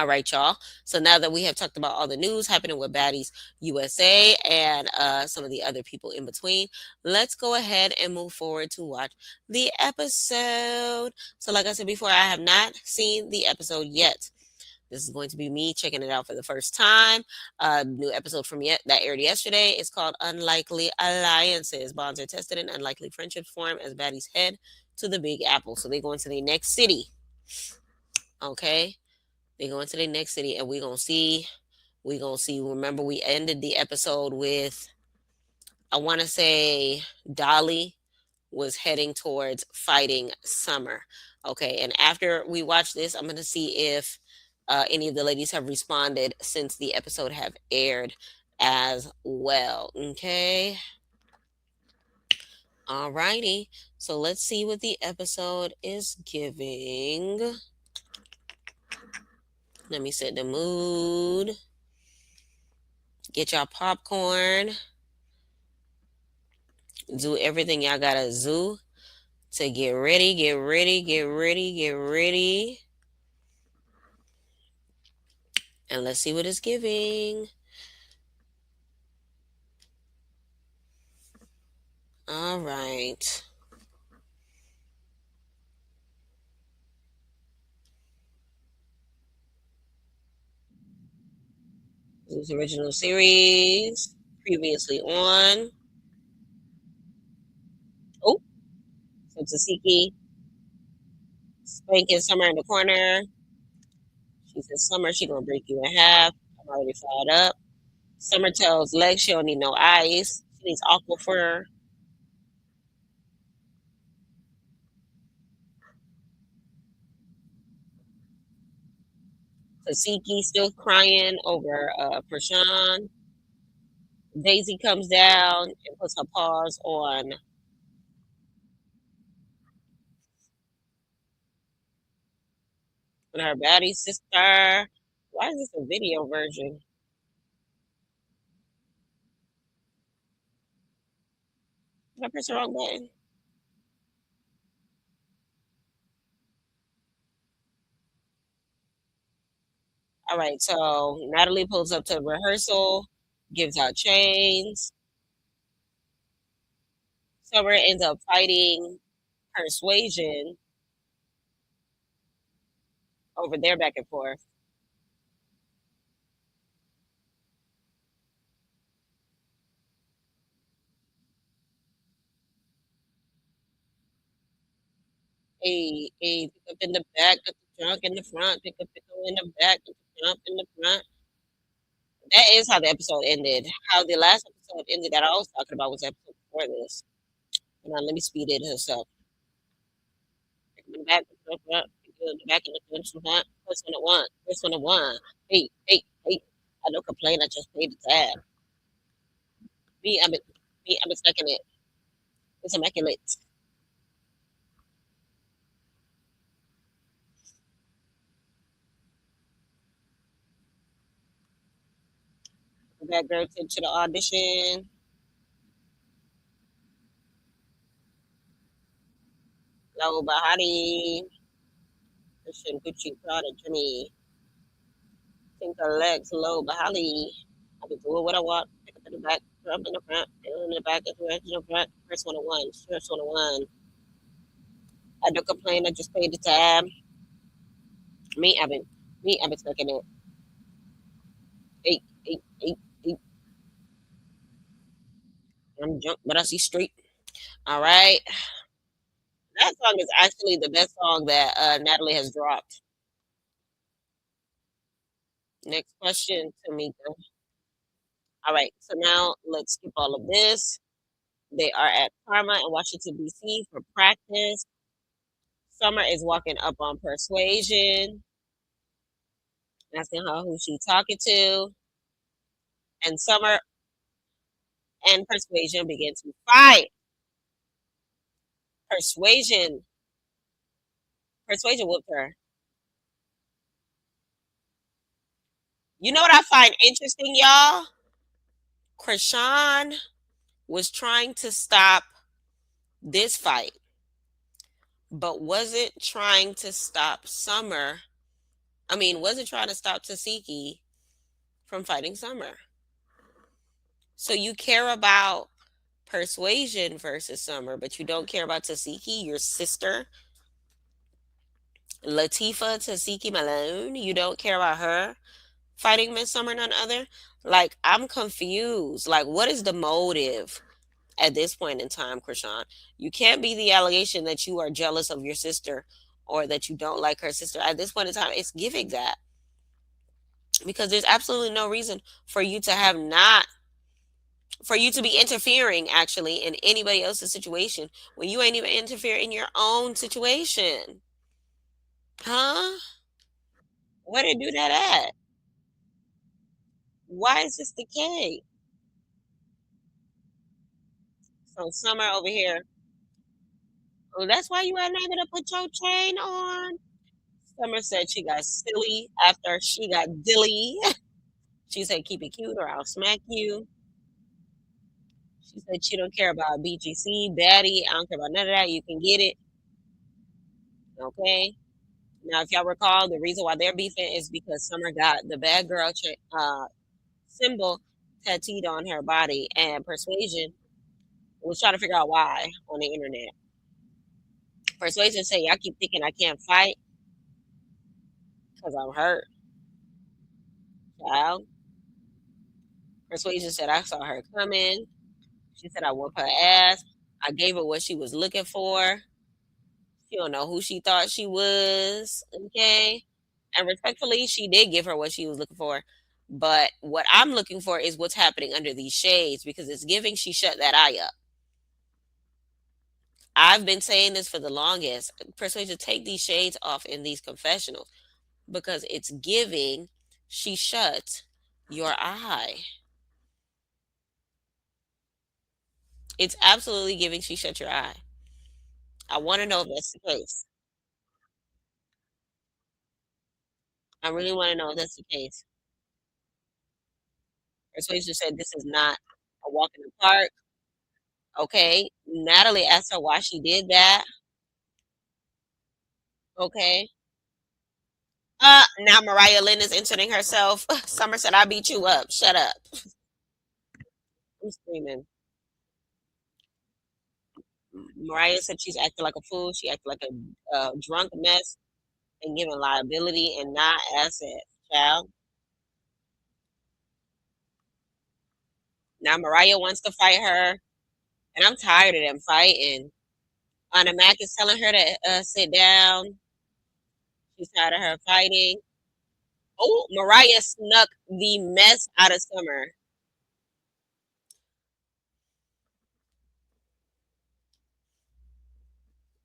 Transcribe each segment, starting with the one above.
All right, y'all. So now that we have talked about all the news happening with Baddies USA and some of the other people in between, let's go ahead and move forward to watch the episode. So, like I said before, I have not seen the episode yet. This is going to be me checking it out for the first time. New episode from that aired yesterday. It's called Unlikely Alliances. Bonds are tested and unlikely friendships form as baddies head to the Big Apple. So they go into the next city. Okay, they go into the next city, and we're gonna see. We're gonna see. Remember, we ended the episode with, I want to say, Dolly was heading towards fighting Summer. Okay, and after we watch this, I'm gonna see if any of the ladies have responded since the episode have aired as well. Okay, alrighty. So let's see what the episode is giving. Let me set the mood. Get y'all popcorn. Do everything y'all gotta do to get ready, get ready, get ready, get ready. And let's see what it's giving. All right. This original series previously on. Oh, so Tasiki spanking Summer in the corner. She says, Summer, she gonna break you in half. I'm already fired up. Summer tells Lex she don't need no ice. She needs aqua fur. Tasiki still crying over Prashan. Daisy comes down and puts her paws on her baddie sister. Why is this a video version? Did I press the wrong button? All right, so Natalie pulls up to rehearsal, gives out chains. Summer ends up fighting Persuasion over their back and forth. Hey, hey, pick up in the back, put the trunk in the front, pick up in the back, put the trunk in the front. That is how the episode ended. How the last episode ended that I was talking about was the episode before this. Hold on, let me speed it herself. Pick up in the back, pick up in the front, pick up in the back, and the front. First one at one, first one at one. Hey, hey, hey. I don't complain, I just paid the tab. Me, I've been, I've been stuck in it. It's immaculate. That girl to the audition. Low Bahati. Christian Gucci Prada Jimmy. Think her legs low Bahali. I can do it what I want. Pick up in the back, jump in the front, in the back, in the front. First one to one. First one to one. I don't complain. I just paid the tab. Me, I've been stuck in it. Eight, eight, eight, eight. I'm drunk, but I see straight. All right. That song is actually the best song that Natalie has dropped. Next question, Tamika. All right, so now let's skip all of this. They are at Karma in Washington, D.C. for practice. Summer is walking up on Persuasion, asking her who she talking to. And Summer and Persuasion begin to fight. Persuasion, Persuasion whooped her. You know what I find interesting, y'all? Krishan was trying to stop this fight, but wasn't trying to stop Summer I mean, wasn't trying to stop Tasiki from fighting Summer. So you care about Persuasion versus Summer, but you don't care about Tasiki, your sister, Latifa Tasiki Malone. You don't care about her fighting Miss Summer, none other. Like, I'm confused. Like, what is the motive at this point in time, Krishan? You can't be the allegation that you are jealous of your sister or that you don't like her sister. At this point in time, it's giving that, because there's absolutely no reason for you to have not for you to be interfering actually in anybody else's situation when you ain't even interfere in your own situation. Huh? Where did do that at? Why is this the case? So Summer over here. Oh, that's why you ain't able to put your chain on. Summer said she got silly after she got dilly. She said, keep it cute or I'll smack you. She said she don't care about BGC, Baddie. I don't care about none of that. You can get it. Okay. Now, if y'all recall, the reason why they're beefing is because Summer got the bad girl symbol tattooed on her body, and Persuasion was trying to figure out why on the internet. Persuasion said, y'all keep thinking I can't fight because I'm hurt, child. Persuasion said, I saw her coming. She said, I whooped her ass. I gave her what she was looking for. She don't know who she thought she was. Okay. And respectfully, she did give her what she was looking for. But what I'm looking for is what's happening under these shades, because it's giving she shut that eye up. I've been saying this for the longest. Persuasion, take these shades off in these confessionals, because it's giving she shut your eye. It's absolutely giving she shut your eye. I want to know if that's the case. I really want to know if that's the case. Persuasion said this is not a walk in the park. Okay. Natalie asked her why she did that. Okay. Now Mariah Lynn is inserting herself. Summer said, I beat you up. Shut up. I'm screaming. Mariah said she's acting like a fool. She acted like a drunk mess and giving liability and not assets, child. Now Mariah wants to fight her, and I'm tired of them fighting. Anna Mac is telling her to sit down. She's tired of her fighting. Oh, Mariah snuck the mess out of Summer.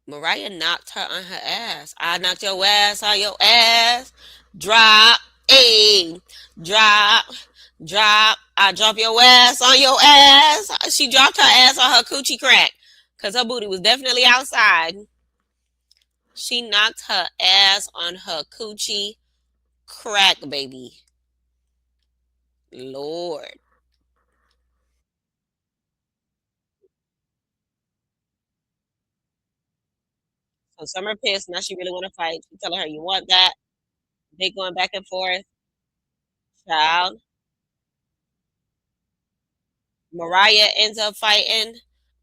Mariah knocked her on her ass. I knocked your ass on your ass. Drop. Ayy. Drop. Drop. I drop your ass on your ass. She dropped her ass on her coochie crack, because her booty was definitely outside. She knocked her ass on her coochie crack, baby. Lord. So Summer pissed. Now she really want to fight. She telling her, you want that? They going back and forth. Child. Mariah ends up fighting,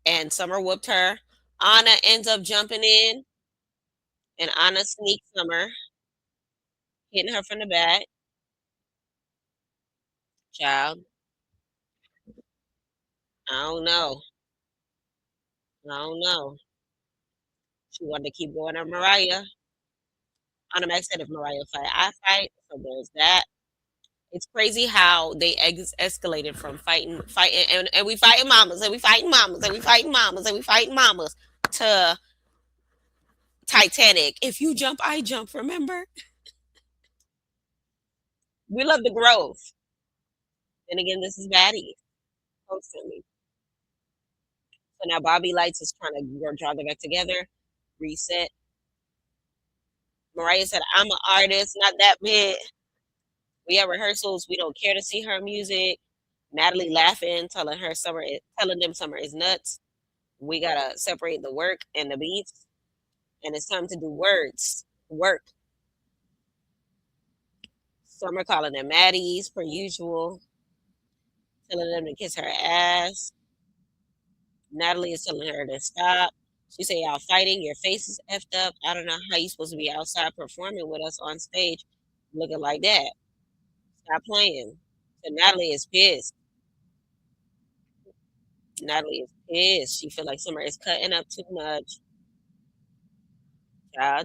and Summer whooped her. Anna ends up jumping in, and Anna sneaks Summer, hitting her from the back. Child, I don't know. I don't know. She wanted to keep going at Mariah. Anna Mac said, if Mariah fight, I fight. So there's that. It's crazy how they escalated from fighting, and we fighting mamas, and we fighting mamas, and we fighting mamas, and we fighting mamas, to Titanic. If you jump, I jump. Remember, we love the growth. And again, this is Baddie constantly. So now Bobby Lights is trying to draw them back together, reset. Mariah said, I'm an artist, not that big. We have rehearsals. We don't care to see her music. Natalie laughing, telling them Summer is nuts. We gotta separate the work and the beats, and it's time to do work. Summer calling them Maddies per usual, telling them to kiss her ass. Natalie is telling her to stop. She say, y'all fighting, your face is effed up. I don't know how you supposed to be outside performing with us on stage looking like that. Stop playing. So Natalie is pissed. Natalie is pissed. She feel like Summer is cutting up too much.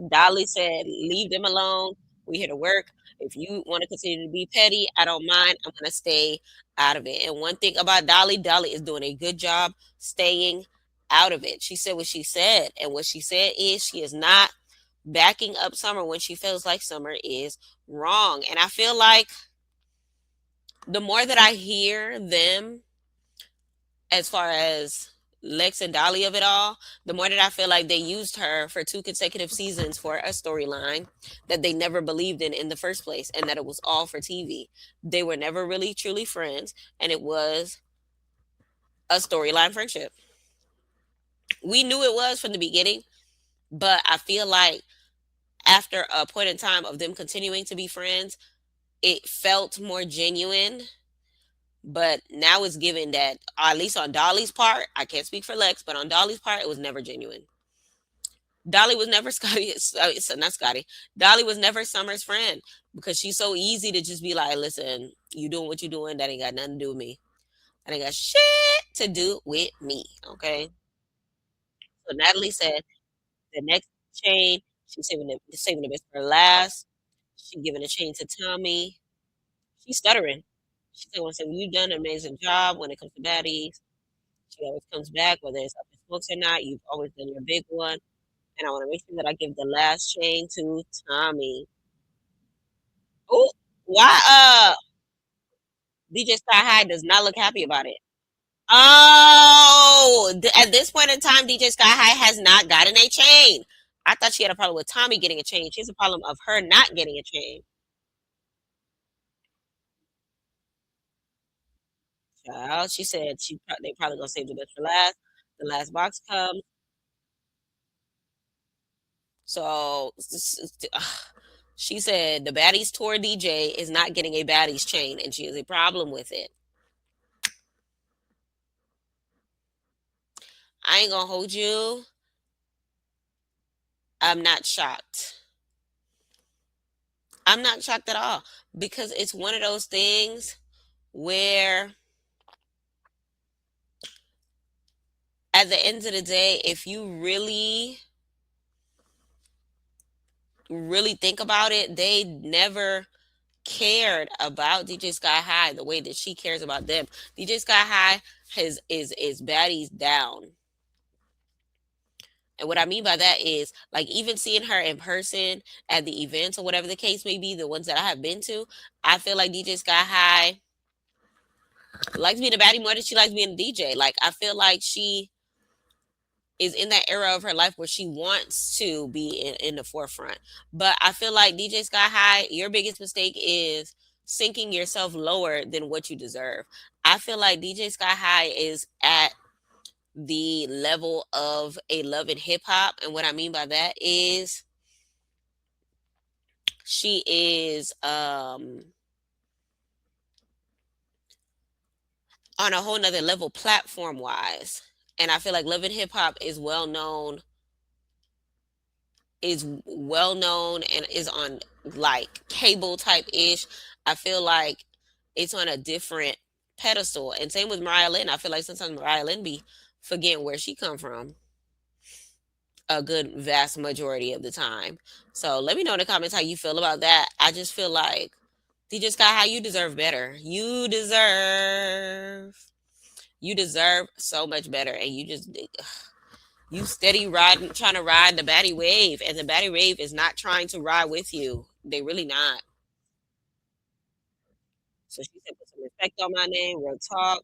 Dolly said, leave them alone. We here to work. If you want to continue to be petty, I don't mind. I'm going to stay out of it. And one thing about Dolly, Dolly is doing a good job staying out of it. She said what she said. And what she said is she is not backing up Summer when she feels like Summer is wrong. And I feel like the more that I hear them, as far as Lex and Dolly of it all, the more that I feel like they used her for 2 consecutive seasons for a storyline that they never believed in the first place, and that it was all for TV. They were never really truly friends, and it was a storyline friendship. We knew it was from the beginning, but I feel like after a point in time of them continuing to be friends, it felt more genuine. But now it's given that, at least on Dolly's part, I can't speak for Lex, but on Dolly's part, it was never genuine. Dolly was never Scotty, not Scotty. Dolly was never Summer's friend because she's so easy to just be like, listen, you doing what you doing, that ain't got nothing to do with me. That ain't got shit to do with me. Okay. So Natalie said the next chain, she's saving the best for last. She giving a chain to Tommy. She's stuttering. She said, well, you've done an amazing job when it comes to baddies. She always comes back, whether it's up in smokes or not. You've always done your big one. And I want to make sure that I give the last chain to Tommy. Oh, why DJ Sky High does not look happy about it. Oh, at this point in time, DJ Sky High has not gotten a chain. I thought she had a problem with Tommy getting a chain. She has a problem of her not getting a chain. Child, she said they probably gonna save the best for last. The last box comes. So she said the Baddies tour DJ is not getting a Baddies chain, and she has a problem with it. I ain't gonna hold you. I'm not shocked. I'm not shocked at all because it's one of those things where, at the end of the day, if you really think about it, they never cared about DJ Sky High the way that she cares about them. DJ Sky High is Baddies down. And what I mean by that is, like, even seeing her in person at the events or whatever the case may be, the ones that I have been to, I feel like DJ Sky High likes being a baddie more than she likes being a DJ. Like, I feel like she is in that era of her life where she wants to be in the forefront. But I feel like DJ Sky High, your biggest mistake is sinking yourself lower than what you deserve. I feel like DJ Sky High is at the level of a Love and Hip Hop. And what I mean by that is she is on a whole nother level platform wise. And I feel like Love and Hip Hop is well known and is on like cable type ish. I feel like it's on a different pedestal. And same with Mariah Lynn. I feel like sometimes Mariah Lynn be forgetting where she come from a good vast majority of the time. So let me know in the comments how you feel about that. I just feel like DJ Sky High, you deserve better. You deserve so much better. And you steady riding, trying to ride the baddie wave, and the baddie wave is not trying to ride with you. They really not. So she said, put some respect on my name, real talk.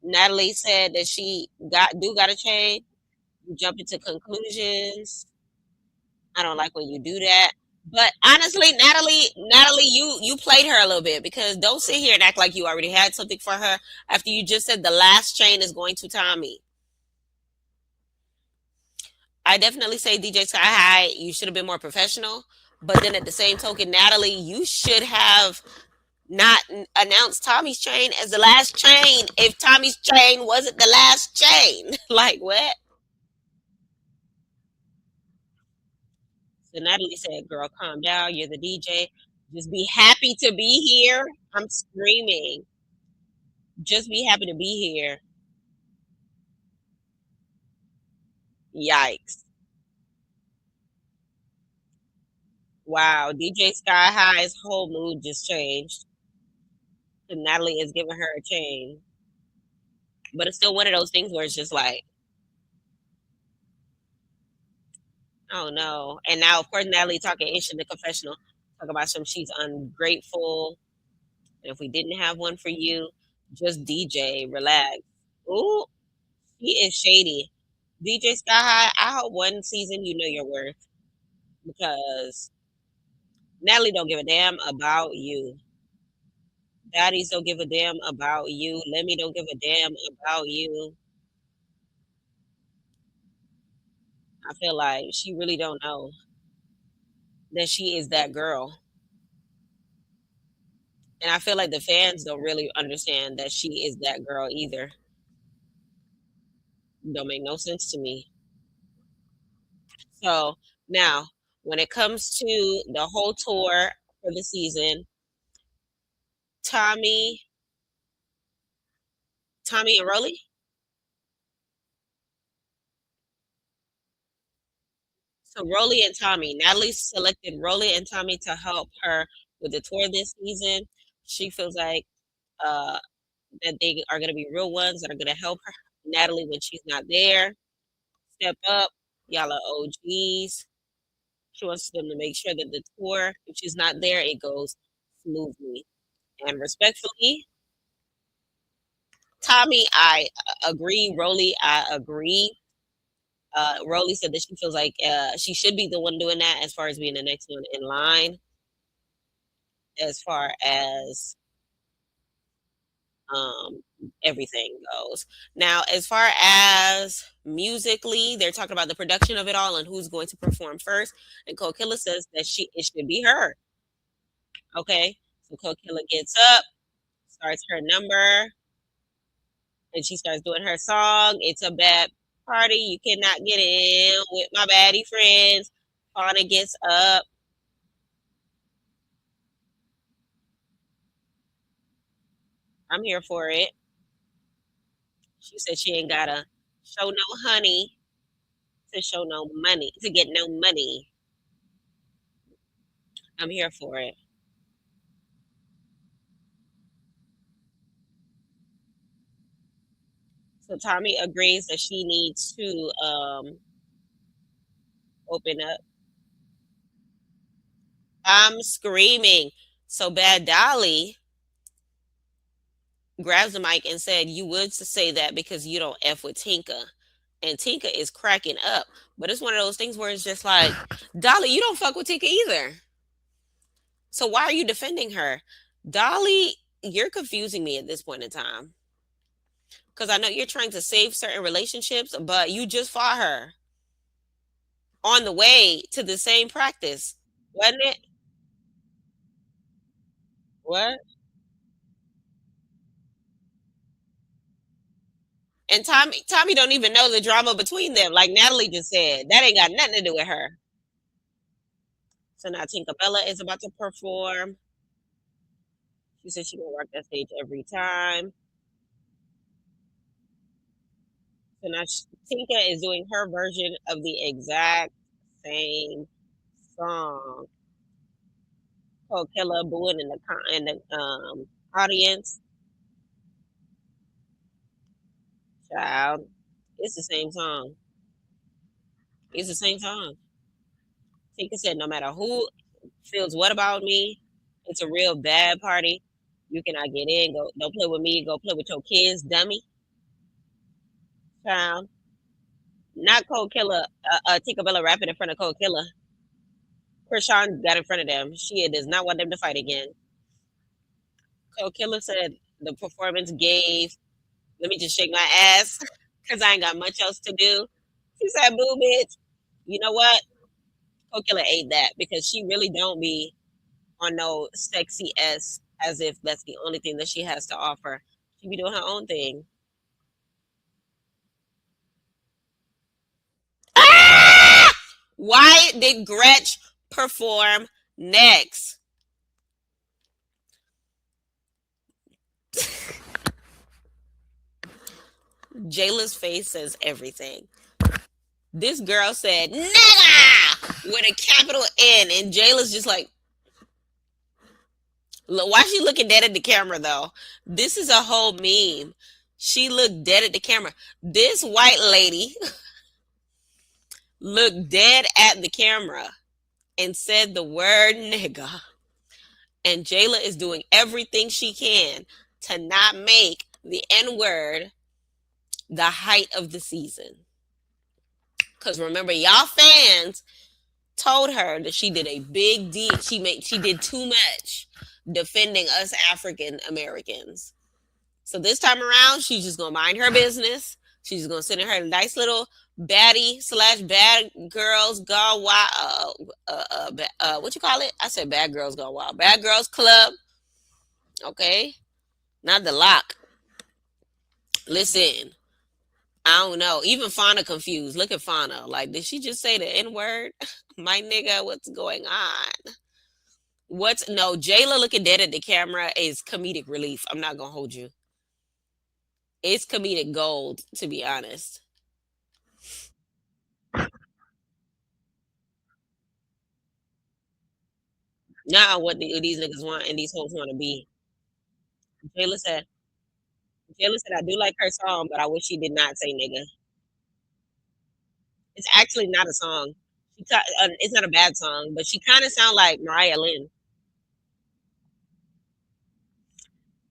Natalie said that she got a change. You jump into conclusions. I don't like when you do that. But honestly, Natalie, you played her a little bit because don't sit here and act like you already had something for her after you just said the last chain is going to Tommy. I definitely say DJ Sky High, you should have been more professional. But then at the same token, Natalie, you should have not announced Tommy's chain as the last chain if Tommy's chain wasn't the last chain. Like what? So Natalie said, "Girl, calm down. You're the DJ. Just be happy to be here." I'm screaming. Just be happy to be here. Yikes. Wow. DJ Sky High's whole mood just changed. And Natalie is giving her a chain. But it's still one of those things where it's just like, oh no. And now, of course, Natalie talking ish in the confessional. Talk about some she's ungrateful. And if we didn't have one for you, just DJ, relax. Ooh, he is shady. DJ Sky High, I hope one season you know your worth because Natalie don't give a damn about you. Baddies don't give a damn about you. Lemmy don't give a damn about you. I feel like she really don't know that she is that girl. And I feel like the fans don't really understand that she is that girl either. Don't make no sense to me. So now, when it comes to the whole tour for the season, Tommy, Tommy and Rolly. So Rolly and Tommy. Natalie selected Rolly and Tommy to help her with the tour this season. She feels like uh, that they are going to be real ones that are going to help her. Natalie when she's not there. Step up. Y'all are OGs. She wants them to make sure that the tour, if she's not there, it goes smoothly. And respectfully, Tommy, I agree. Rolly, I agree. Rolly said that she feels like she should be the one doing that as far as being the next one in line, as far as um, everything goes. Now, as far as musically, they're talking about the production of it all and who's going to perform first. And Cole Killer says that it should be her. Okay, so Cole Killer gets up, starts her number, and she starts doing her song. It's a bad party. You cannot get in with my baddie friends. Fauna gets up. I'm here for it. She said she ain't gotta show no honey to show no money to get no money. I'm here for it. So Tommy agrees that she needs to open up. I'm screaming. So Bad Dolly grabs the mic and said, "You would say that because you don't f with Tinka." And Tinka is cracking up. But it's one of those things where it's just like, Dolly, you don't fuck with Tinka either. So why are you defending her? Dolly, you're confusing me at this point in time. Because I know you're trying to save certain relationships, but you just fought her on the way to the same practice, wasn't it? What? And Tommy don't even know the drama between them. Like Natalie just said, that ain't got nothing to do with her. So now Tinkerbella is about to perform. She said she gonna work that stage every time. So now Tinka is doing her version of the exact same song. Called Killer booing in the audience. Child, it's the same song. It's the same song. Tinka said, no matter who feels what about me, it's a real bad party. You cannot get in. Go, don't play with me. Go play with your kids, dummy. Child, not Cold Killer. Tinkerbella rapping in front of Cold Killer. Krishan got in front of them. She does not want them to fight again. Cold Killer said the performance gave. Let me just shake my ass because I ain't got much else to do. She said, "Boo, bitch." You know what? Kokilla ate that because she really don't be on no sexy s as if that's the only thing that she has to offer. She be doing her own thing. Ah! Why did Gretch perform next? Jayla's face says everything. This girl said nigga with a capital N, and Jayla's just like, look, why she looking dead at the camera though? This is a whole meme. She looked dead at the camera. This white lady looked dead at the camera and said the word nigga. And Jayla is doing everything she can to not make the N word the height of the season. Because remember, y'all fans told her that she did a big deal. She did too much defending us African Americans. So this time around, she's just gonna mind her business. She's just gonna sit in her nice little baddie slash bad girls gone wild. What you call it? I said bad girls gone wild. Bad girls club. Okay, not the lock. Listen, I don't know. Even Fauna confused. Look at Fauna. Like, did she just say the N word? My nigga, what's going on? What's no? Jayla looking dead at the camera is comedic relief. I'm not gonna hold you. It's comedic gold, to be honest. Now these niggas want and these hoes want to be. Jayla said, Jayla said, I do like her song, but I wish she did not say nigga. It's actually not a song. It's not a bad song, but she kind of sound like Mariah Lynn.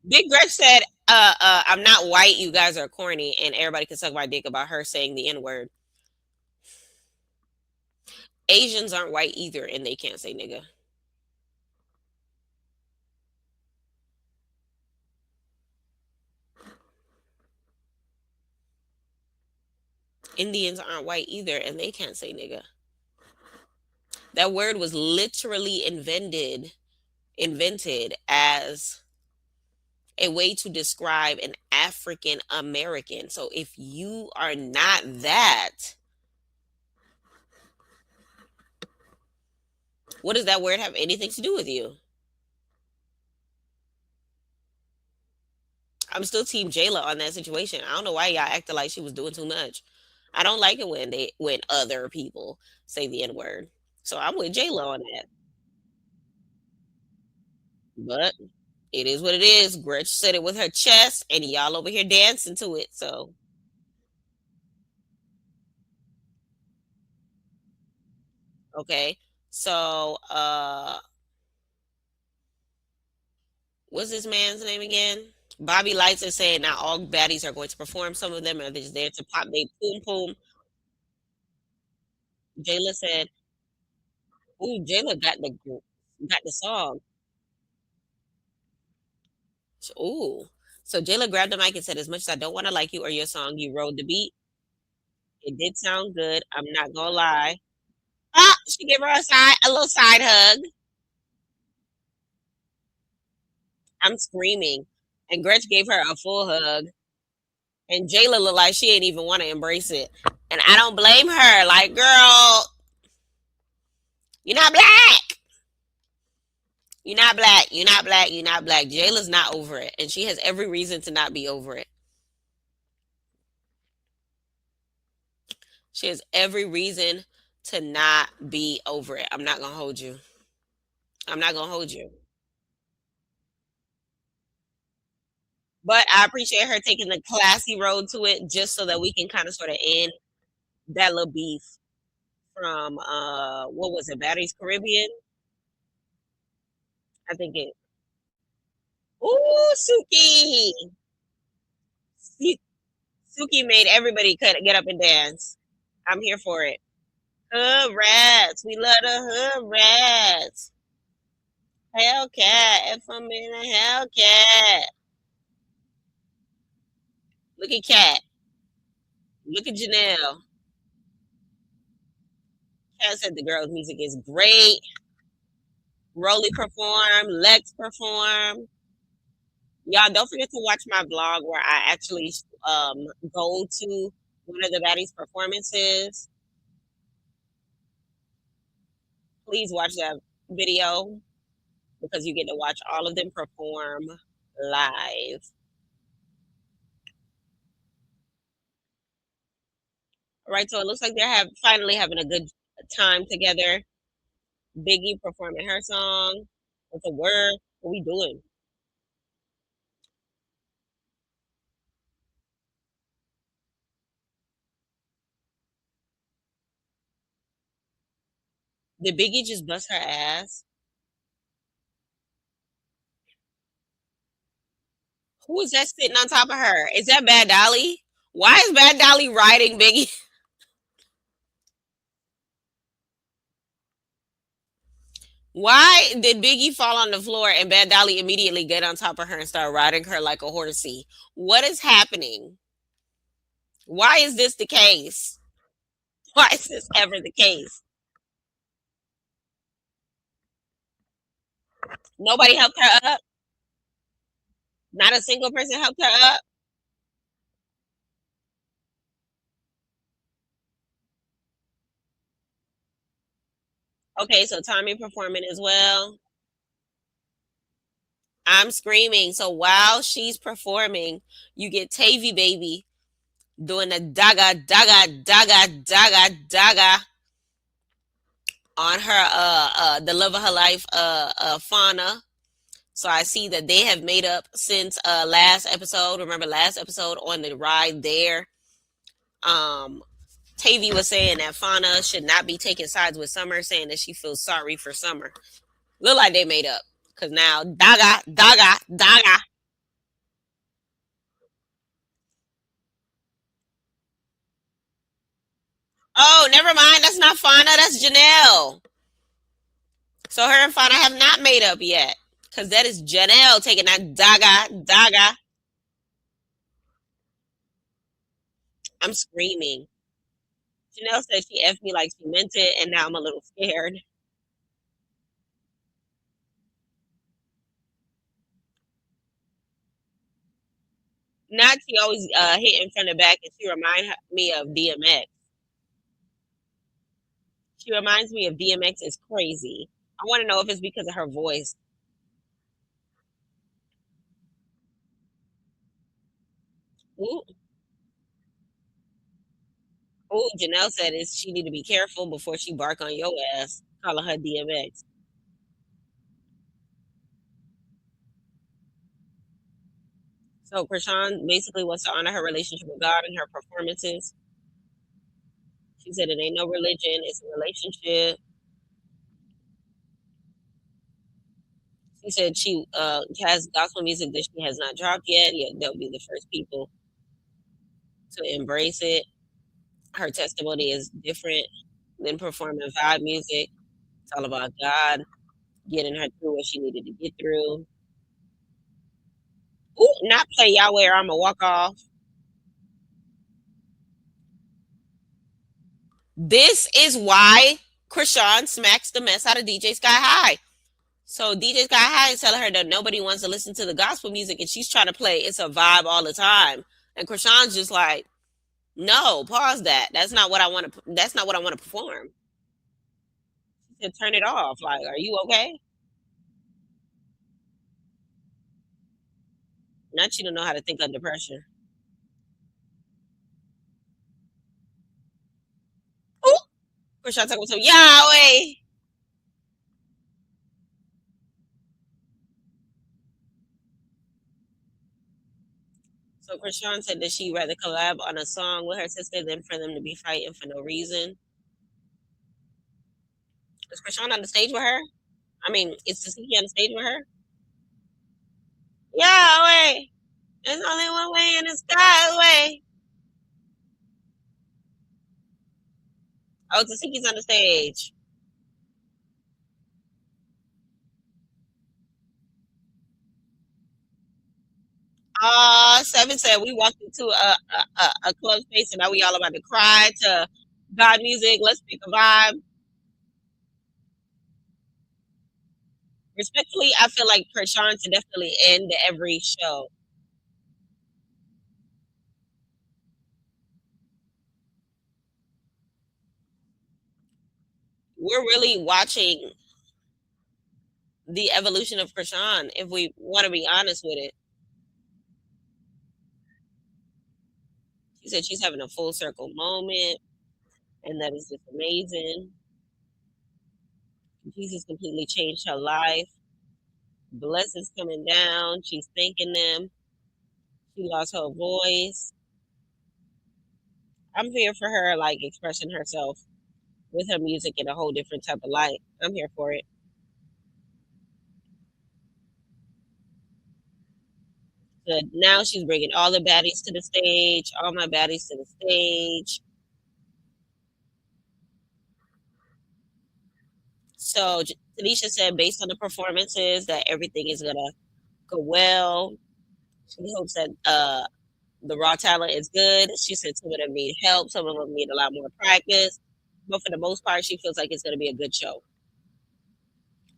Big Gretch said, I'm not white. You guys are corny, and everybody can suck my dick about her saying the N word. Asians aren't white either, and they can't say nigga. Indians aren't white either, and they can't say nigga. That word was literally invented as a way to describe an African American. So if you are not that, what does that word have anything to do with you? I'm still team Jayla on that situation. I don't know why y'all acted like she was doing too much. I don't like it when other people say the N word. So I'm with Jayla on that. But it is what it is. Gretch said it with her chest, and y'all over here dancing to it. So okay. So what's this man's name again? Bobby Lights is saying not all baddies are going to perform. Some of them are just there to pop they poom poom. Jayla said, "Ooh, Jayla got the song. Ooh." So Jayla grabbed the mic and said, "As much as I don't want to like you or your song, you rode the beat. It did sound good. I'm not gonna lie." Ah, she gave her a little side hug. I'm screaming, and Gretch gave her a full hug, and Jayla looked like she didn't even want to embrace it. And I don't blame her. Like, girl, you're not black. You're not black. You're not black. You're not black. Jayla's not over it, and she has every reason to not be over it. She has every reason to not be over it. I'm not gonna hold you. I'm not gonna hold you. But I appreciate her taking the classy road to it, just so that we can kind of sort of end that little beef from what was it, Batteries Caribbean? I think it. Ooh, Suki. Suki made everybody get up and dance. I'm here for it. Hood rats. We love the hood rats. Hellcat. If I'm in a Hellcat. Look at Cat. Look at Janelle. Kat said the girls' music is great. Rolly perform, Lex perform. Y'all don't forget to watch my vlog where I actually um go to one of the baddies performances. Please watch that video because you get to watch all of them perform live. All right, so it looks like they're finally having a good time together. Biggie performing her song. What's the word? What we doing? Did Biggie just bust her ass? Who is that sitting on top of her? Is that Bad Dolly? Why is Bad Dolly riding Biggie? Why did Biggie fall on the floor and Bad Dolly immediately get on top of her and start riding her like a horsey? What is happening? Why is this the case? Why is this ever the case? Nobody helped her up. Not a single person helped her up. Okay, so Tommy performing as well. I'm screaming. So while she's performing, you get Tavy Baby doing the daga daga daga daga daga on her the love of her life fauna. So I see that they have made up since last episode. Remember last episode on the ride there? Um Tavy was saying that Fauna should not be taking sides with Summer, saying that she feels sorry for Summer. Look like they made up. Cause now daga daga daga. Oh, never mind. That's not Fauna. That's Janelle. So her and Fauna have not made up yet. Cause that is Janelle taking that daga daga. I'm screaming. Janelle said she effed me like she meant it, and now I'm a little scared. Not she always hit in front of back, and she me of DMX. She reminds me of DMX is crazy. I want to know if it's because of her voice. Ooh, ooh, Janelle said is she need to be careful before she bark on your ass, calling her DMX. So Krishan basically wants to honor her relationship with God and her performances. She said it ain't no religion, it's a relationship. She said she has gospel music that she has not dropped yet they'll be the first people to embrace it. Her testimony is different than performing vibe music. It's all about God getting her through what she needed to get through. Ooh, not play Yahweh or I'ma walk off. This is why Krishan smacks the mess out of DJ Sky High. So DJ Sky High is telling her that nobody wants to listen to the gospel music and she's trying to play it's a vibe all the time. And Krishan's just like, no, pause that. That's not what I want to perform. She said, turn it off. Like, are you okay? Not you don't know how to think under pressure. Ooh, Krishan talking about some Yahweh. So Krishan said that she'd rather collab on a song with her sister than for them to be fighting for no reason. Is Krishan on the stage with her? I mean, is Tasiki on the stage with her? Yahweh! There's only one way in the skyway. Oh, Tasiki's on the stage. Seven said we walked into a club space and now we all about to cry to God music. Let's pick a vibe. Respectfully, I feel like Krishan should definitely end every show. We're really watching the evolution of Krishan, if we want to be honest with it. She said she's having a full circle moment, and that is just amazing. Jesus completely changed her life. Blessings coming down. She's thanking them. She lost her voice. I'm here for her, like expressing herself with her music in a whole different type of light. I'm here for it. Good. Now she's bringing all the baddies to the stage, all my baddies to the stage. So Tanisha said, based on the performances, that everything is gonna go well. She hopes that the raw talent is good. She said some of them need help, some of them need a lot more practice, but for the most part, she feels like it's gonna be a good show.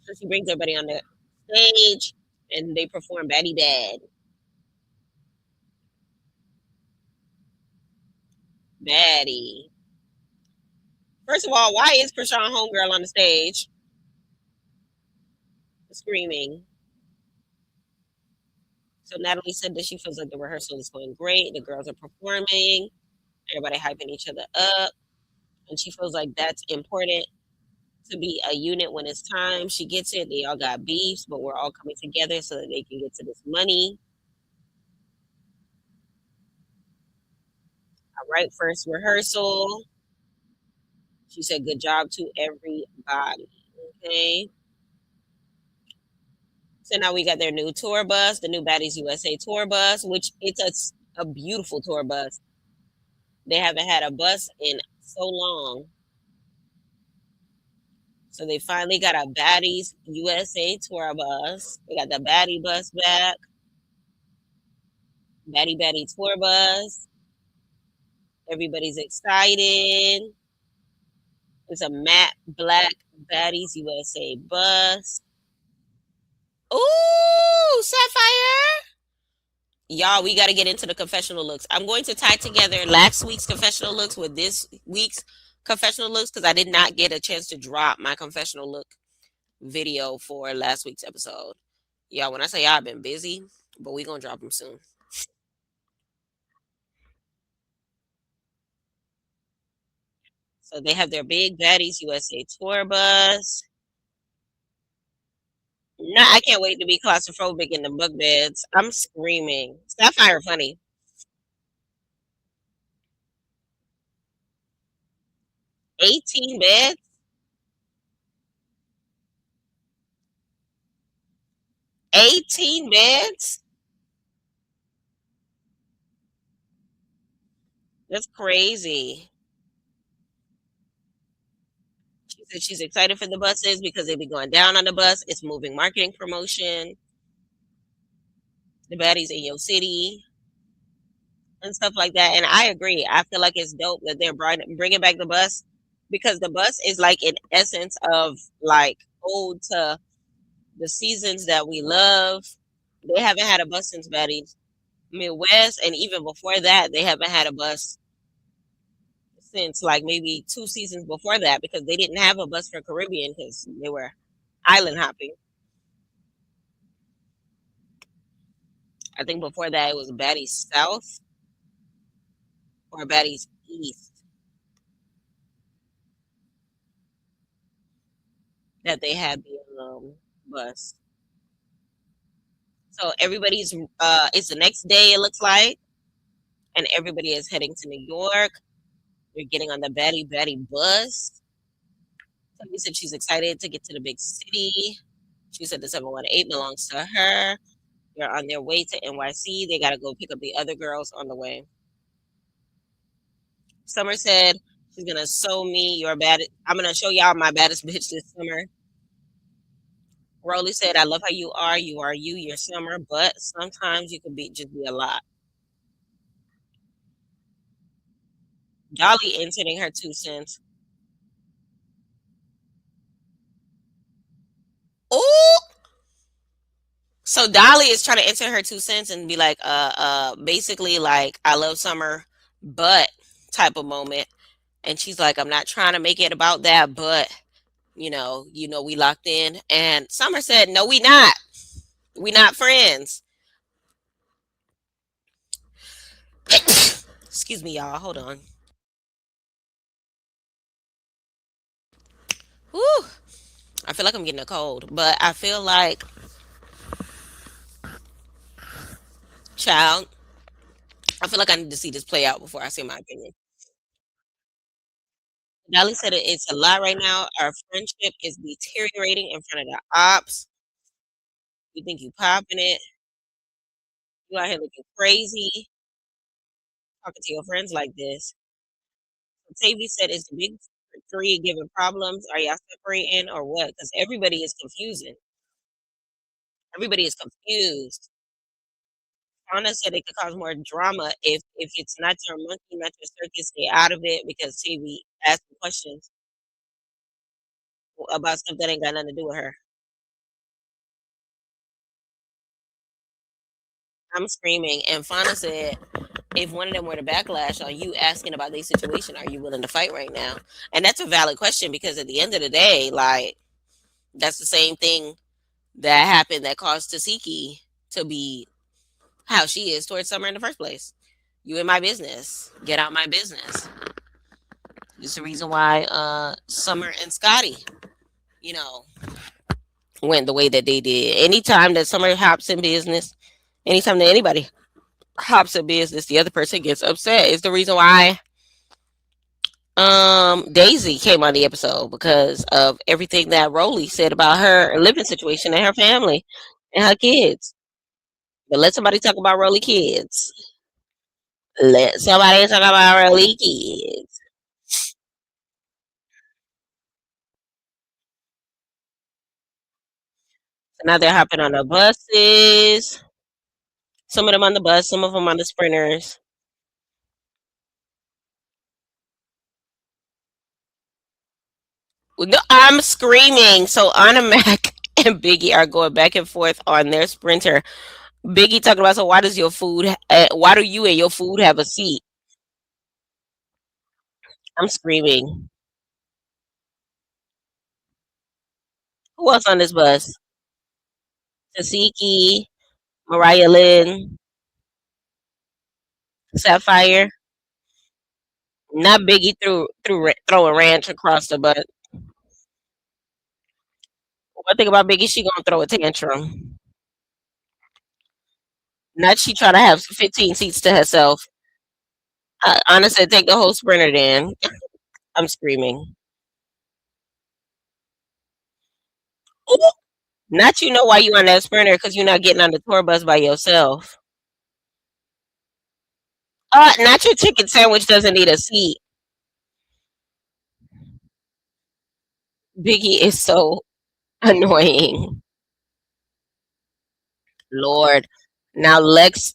So she brings everybody on the stage, and they perform Batty Bad, Batty. First of all, why is Krishan Homegirl on the stage screaming? So Natalie said that she feels like the rehearsal is going great. The girls are performing. Everybody hyping each other up. And she feels like that's important to be a unit when it's time. She gets it. They all got beefs, but we're all coming together so that they can get to this money. All right, first rehearsal. She said, good job to everybody. Okay. So now we got their new tour bus, the new Baddies USA tour bus, which it's a beautiful tour bus. They haven't had a bus in so long. So they finally got a Baddies USA tour bus. They got the Baddie bus back, Baddie tour bus. Everybody's excited. It's a matte black Baddies USA bus. Ooh, Sapphire! Y'all, we got to get into the confessional looks. I'm going to tie together last week's confessional looks with this week's confessional looks because I did not get a chance to drop my confessional look video for last week's episode. Y'all, when I say y'all, I've been busy, but we going to drop them soon. So they have their big Baddies USA tour bus. No, I can't wait to be claustrophobic in the book beds. I'm screaming. Sapphire funny. 18 beds? 18 beds? That's crazy. She said she's excited for the buses because they be going down on the bus. It's moving marketing promotion, the baddies in your city, and stuff like that. And I agree. I feel like it's dope that they're bringing back the bus because the bus is like an essence of like ode to the seasons that we love. They haven't had a bus since Baddies Midwest, and even before that, they haven't had a bus since like maybe 2 seasons before that because they didn't have a bus for Caribbean because they were island hopping. I think before that it was Baddies South or Baddies East that they had the bus. So everybody's it's the next day it looks like, and everybody is heading to New York. They're getting on the Batty bus. Tony said she's excited to get to the big city. She said the 718 belongs to her. They're on their way to NYC. They got to go pick up the other girls on the way. Summer said she's gonna show me your bad. I'm gonna show y'all my baddest bitch this summer. Rolly said, "I love how you are. You are you. You're Summer, but sometimes you can be just be a lot." Dolly inserting her 2 cents. Ooh, So Dolly is trying to enter her 2 cents and be like, basically like I love Summer, but type of moment. And she's like, I'm not trying to make it about that, but we locked in. And Summer said, no, we not. We not friends. Excuse me, y'all. Hold on. Whew. I feel like I'm getting a cold, but I feel like, child, I feel like I need to see this play out before I say my opinion. Dolly said it's a lot right now. Our friendship is deteriorating in front of the ops. You think you popping it? You out here looking crazy, talking to your friends like this. Tavy said, "Is the big three giving problems? Are y'all separating or what? Because everybody is confusing. Everybody is confused." Anna said it could cause more drama if it's not your monkey, not your circus. Stay out of it because Tavy asking questions about stuff that ain't got nothing to do with her. I'm screaming, and Fauna said, "If one of them were to backlash on you asking about their situation, are you willing to fight right now?" And that's a valid question because at the end of the day, like that's the same thing that happened that caused Tasiki to be how she is towards Summer in the first place. You in my business. Get out my business. It's the reason why Summer and Scotty, you know, went the way that they did. Anytime that Summer hops in business, anytime that anybody hops in business, the other person gets upset. It's the reason why Daisy came on the episode because of everything that Rolly said about her living situation and her family and her kids. But let somebody talk about Rolly kids. Let somebody talk about Rolly kids. So now they're hopping on the buses. Some of them on the bus, some of them on the sprinters. No, I'm screaming. So Anna Mac and Biggie are going back and forth on their sprinter. Biggie talking about, so why does your food? Why do you and your food have a seat? I'm screaming. Who else on this bus? Tasiki, Mariah Lynn, Sapphire. Not Biggie throwing ranch across the butt. One thing about Biggie, she gonna throw a tantrum. Not she try to have 15 seats to herself. Anna said, take the whole sprinter then. I'm screaming. Ooh, not you know why you on that sprinter because you're not getting on the tour bus by yourself. Not your chicken sandwich doesn't need a seat. Biggie is so annoying. Lord. Now Lex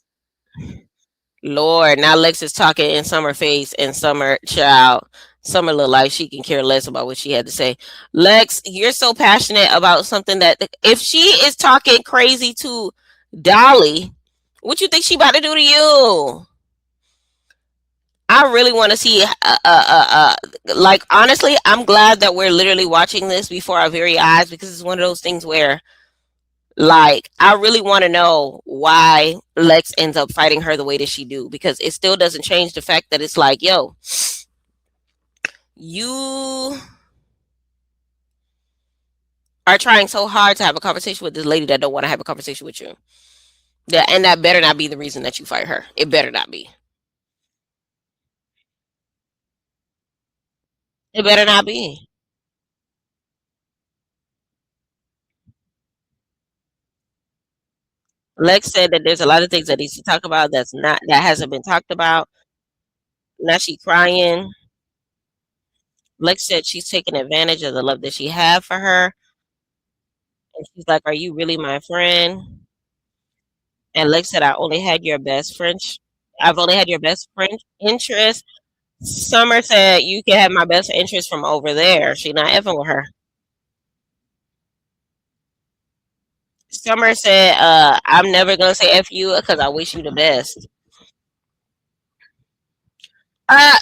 Lord, now Lex is talking in Summer face and Summer child. Summer look like she can care less about what she had to say. Lex, you're so passionate about something that if she is talking crazy to Dolly, what you think she about to do to you? I really want to see. Like honestly, I'm glad that we're literally watching this before our very eyes because it's one of those things where, like, I really want to know why Lex ends up fighting her the way that she do because it still doesn't change the fact that it's like, yo, you are trying so hard to have a conversation with this lady that don't want to have a conversation with you. Yeah, and that better not be the reason that you fight her. It better not be. It better not be. Lex said that there's a lot of things that needs to talk about that hasn't been talked about. Now she crying. Lex said she's taking advantage of the love that she have for her, and she's like, "Are you really my friend?" And Lex said, I've only had your best friend interest." Summer said, "You can have my best interest from over there." She not effing with her. Summer said, "I'm never gonna say f you because I wish you the best."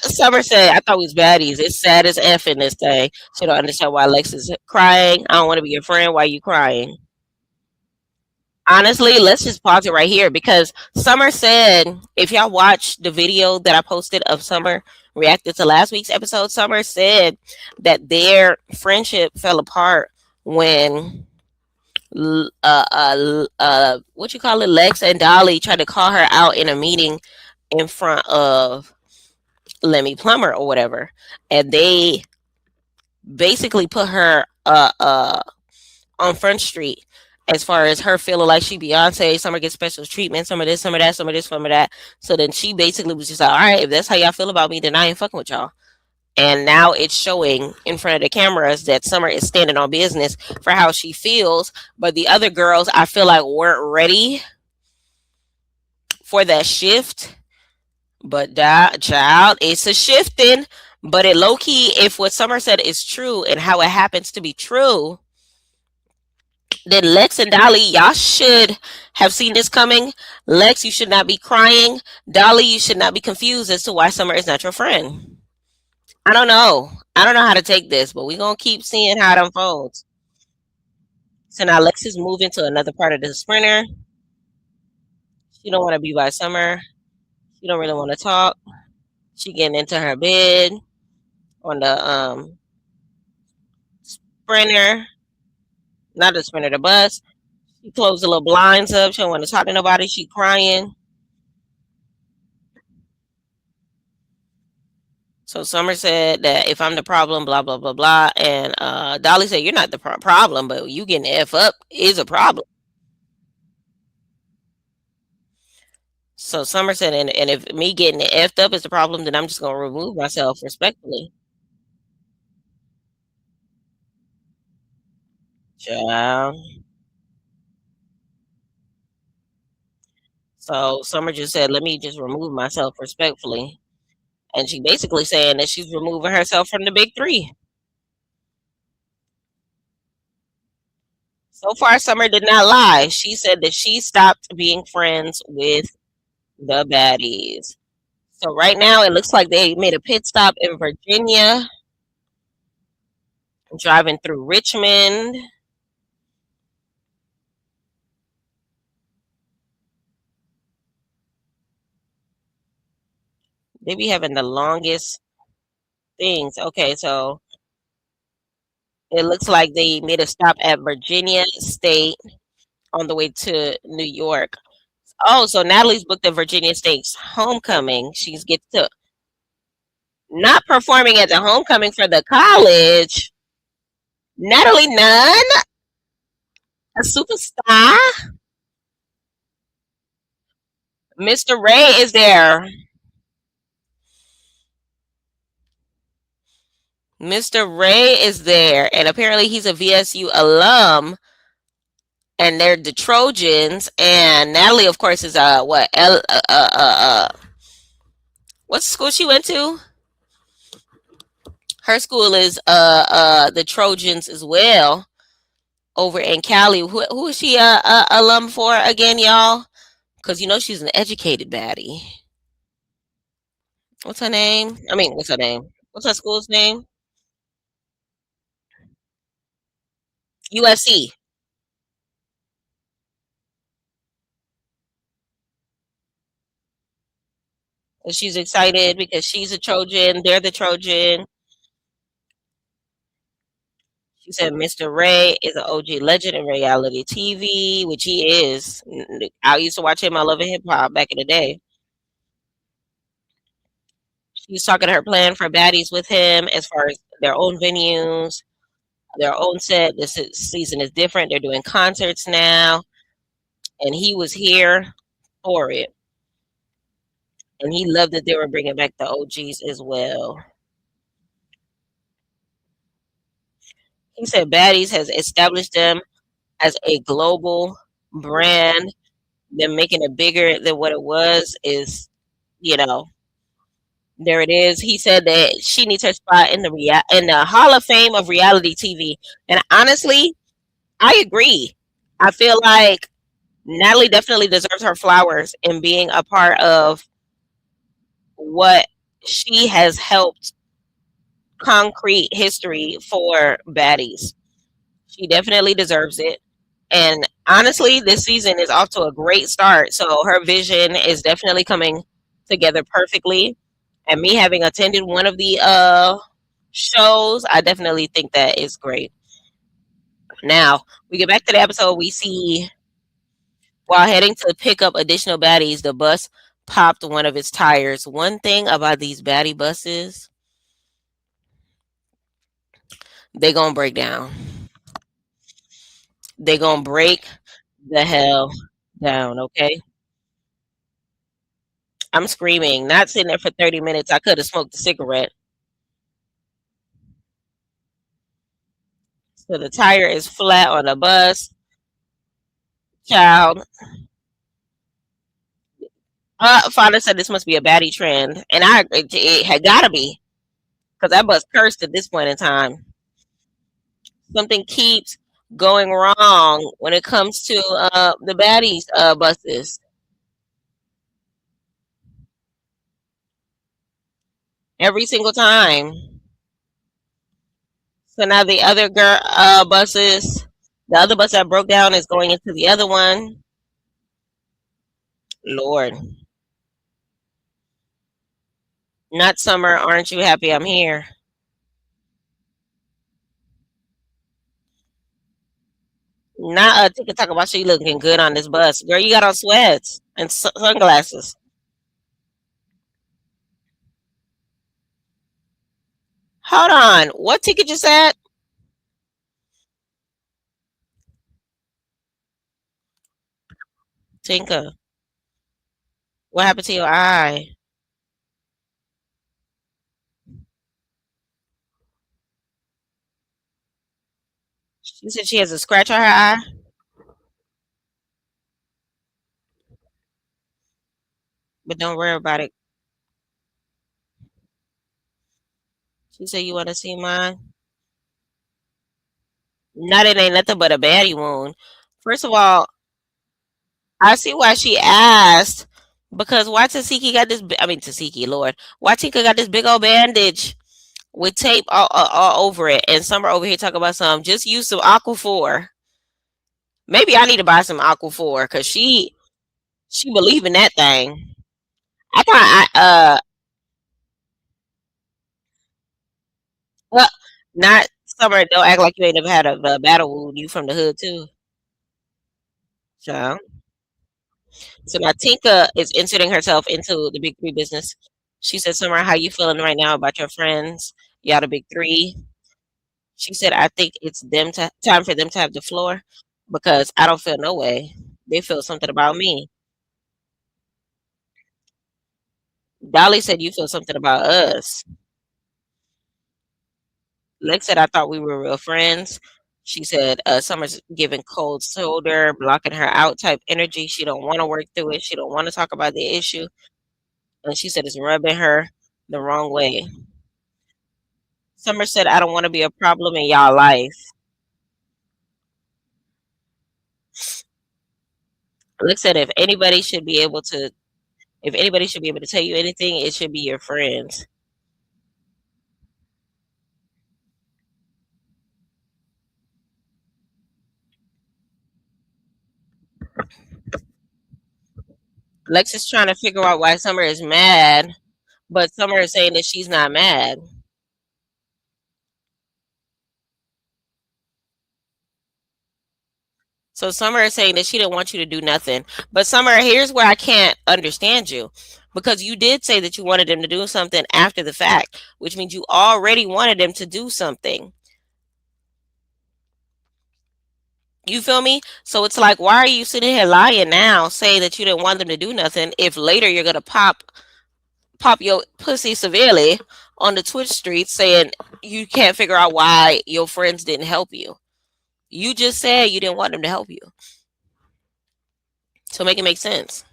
Summer said, "I thought we was baddies. It's sad as f in this thing. She don't understand why Lex is crying. I don't want to be your friend. Why you crying?" Honestly, let's just pause it right here because Summer said, if y'all watch the video that I posted of Summer reacted to last week's episode, Summer said that their friendship fell apart when what you call it, Lex and Dolly tried to call her out in a meeting in front of Lemmy Plummer or whatever, and they basically put her on Front Street as far as her feeling like she Beyonce, Summer gets special treatment, some of this, some of that, some of this, some of that. So then she basically was just like, all right, if that's how y'all feel about me, then I ain't fucking with y'all. And now it's showing in front of the cameras that Summer is standing on business for how she feels. But the other girls, I feel like, weren't ready for that shift. But that child, it's a shifting. But it low key, if what Summer said is true and how it happens to be true, then Lex and Dolly, y'all should have seen this coming. Lex, you should not be crying. Dolly, you should not be confused as to why Summer is not your friend. I don't know. I don't know how to take this, but we're gonna keep seeing how it unfolds. So now Lex is moving to another part of the sprinter. She don't want to be by Summer. She don't really want to talk. She getting into her bed on the sprinter, not the sprinter, the bus. She closed the little blinds up. She don't want to talk to nobody. She crying. So Summer said that if I'm the problem, blah blah blah blah, and Dolly said you're not the problem, but you getting the f up is a problem. So Summer said, and if me getting the effed up is the problem, then I'm just gonna remove myself respectfully. Child. So Summer just said, let me just remove myself respectfully, and she basically saying that she's removing herself from the big three. So far, Summer did not lie. She said that she stopped being friends with the baddies. So right now, it looks like they made a pit stop in Virginia, driving through Richmond. They be having the longest things. Okay, so it looks like they made a stop at Virginia State on the way to New York. Oh, so Natalie's booked at Virginia State's homecoming. She's gets to not performing at the homecoming for the college. Natalie Nunn, a superstar. Mr. Ray is there. Mr. Ray is there, and apparently he's a VSU alum, and they're the Trojans. And Natalie, of course, is what school she went to? Her school is the Trojans as well over in Cali. Who is she alum for again, y'all? Because you know she's an educated baddie. What's her name? I mean, what's her name? What's her school's name? USC. And she's excited because she's a Trojan. They're the Trojan. She said Mr. Ray is an OG legend in reality TV, which he is. I used to watch him. I love hip hop back in the day. She's talking to her plan for baddies with him as far as their own venues, their own set. Season is different. They're doing concerts now, and he was here for it. And he loved that they were bringing back the OGs as well. He said Baddies has established them as a global brand. Them making it bigger than what it was is, you know, there it is. He said that she needs her spot in in the Hall of Fame of reality TV. And honestly, I agree. I feel like Natalie definitely deserves her flowers in being a part of what she has helped concrete history for baddies. She definitely deserves it. And honestly, this season is off to a great start. So her vision is definitely coming together perfectly. And me having attended one of the shows, I definitely think that is great. Now, we get back to the episode, we see while heading to pick up additional baddies, the bus popped one of its tires. One thing about these baddie buses, they gonna break down. They gonna break the hell down, okay? I'm screaming, not sitting there for 30 minutes. I could have smoked a cigarette. So the tire is flat on the bus. Child. Father said this must be a baddie trend. And it had gotta be. Because that bus cursed at this point in time. Something keeps going wrong when it comes to the baddies buses. Every single time. So now the other buses, the other bus that broke down is going into the other one. Lord. Not Summer, aren't you happy I'm here? Not Tika talk about she looking good on this bus. Girl, you got on sweats and sunglasses. Hold on. What ticket you said? Tinka, what happened to your eye? She said she has a scratch on her eye, but don't worry about it. She said you want to see mine? Not it ain't nothing but a baddie wound. First of all, I see why she asked. Because why Tasiki got this? I mean, Tasiki, Lord, why Tika got this big old bandage with tape all over it? And Summer over here talking about some. Just use some Aquaphor. Maybe I need to buy some Aquaphor because she believe in that thing. I thought well, not Summer. Don't act like you ain't never had a battle wound. You from the hood too, so. So now Tinka is inserting herself into the big three business. She said, Summer, how you feeling right now about your friends? Y'all the big three. She said, I think it's time for them to have the floor because I don't feel no way. They feel something about me. Dolly said you feel something about us. Lex said I thought we were real friends. She said Summer's giving cold shoulder, blocking her out type energy. She don't want to work through it. She don't want to talk about the issue. And she said it's rubbing her the wrong way. Summer said, I don't want to be a problem in y'all life. Lex said, if anybody should be able to tell you anything, it should be your friends. Lex is trying to figure out why Summer is mad, but Summer is saying that she's not mad. So Summer is saying that she didn't want you to do nothing. But Summer, here's where I can't understand you. Because you did say that you wanted them to do something after the fact, which means you already wanted them to do something. You feel me? So it's like, why are you sitting here lying now, saying that you didn't want them to do nothing if later you're gonna pop your pussy severely on the Twitch streets saying you can't figure out why your friends didn't help you. You just said you didn't want them to help you. So make it make sense.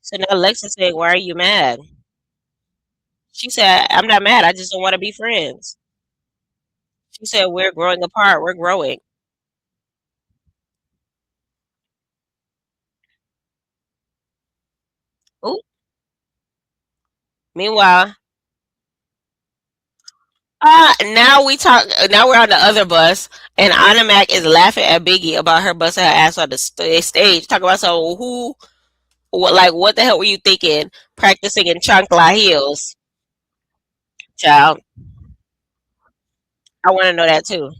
So now Alexa's saying, why are you mad? She said, I'm not mad. I just don't want to be friends. She said we're growing apart. We're growing. Ooh. Meanwhile, now we talk. Now we're on the other bus, and Anna Mac is laughing at Biggie about her busting her ass on the stage. Talk about so who, what, like what the hell were you thinking? Practicing in chancla heels, child. I want to know that too.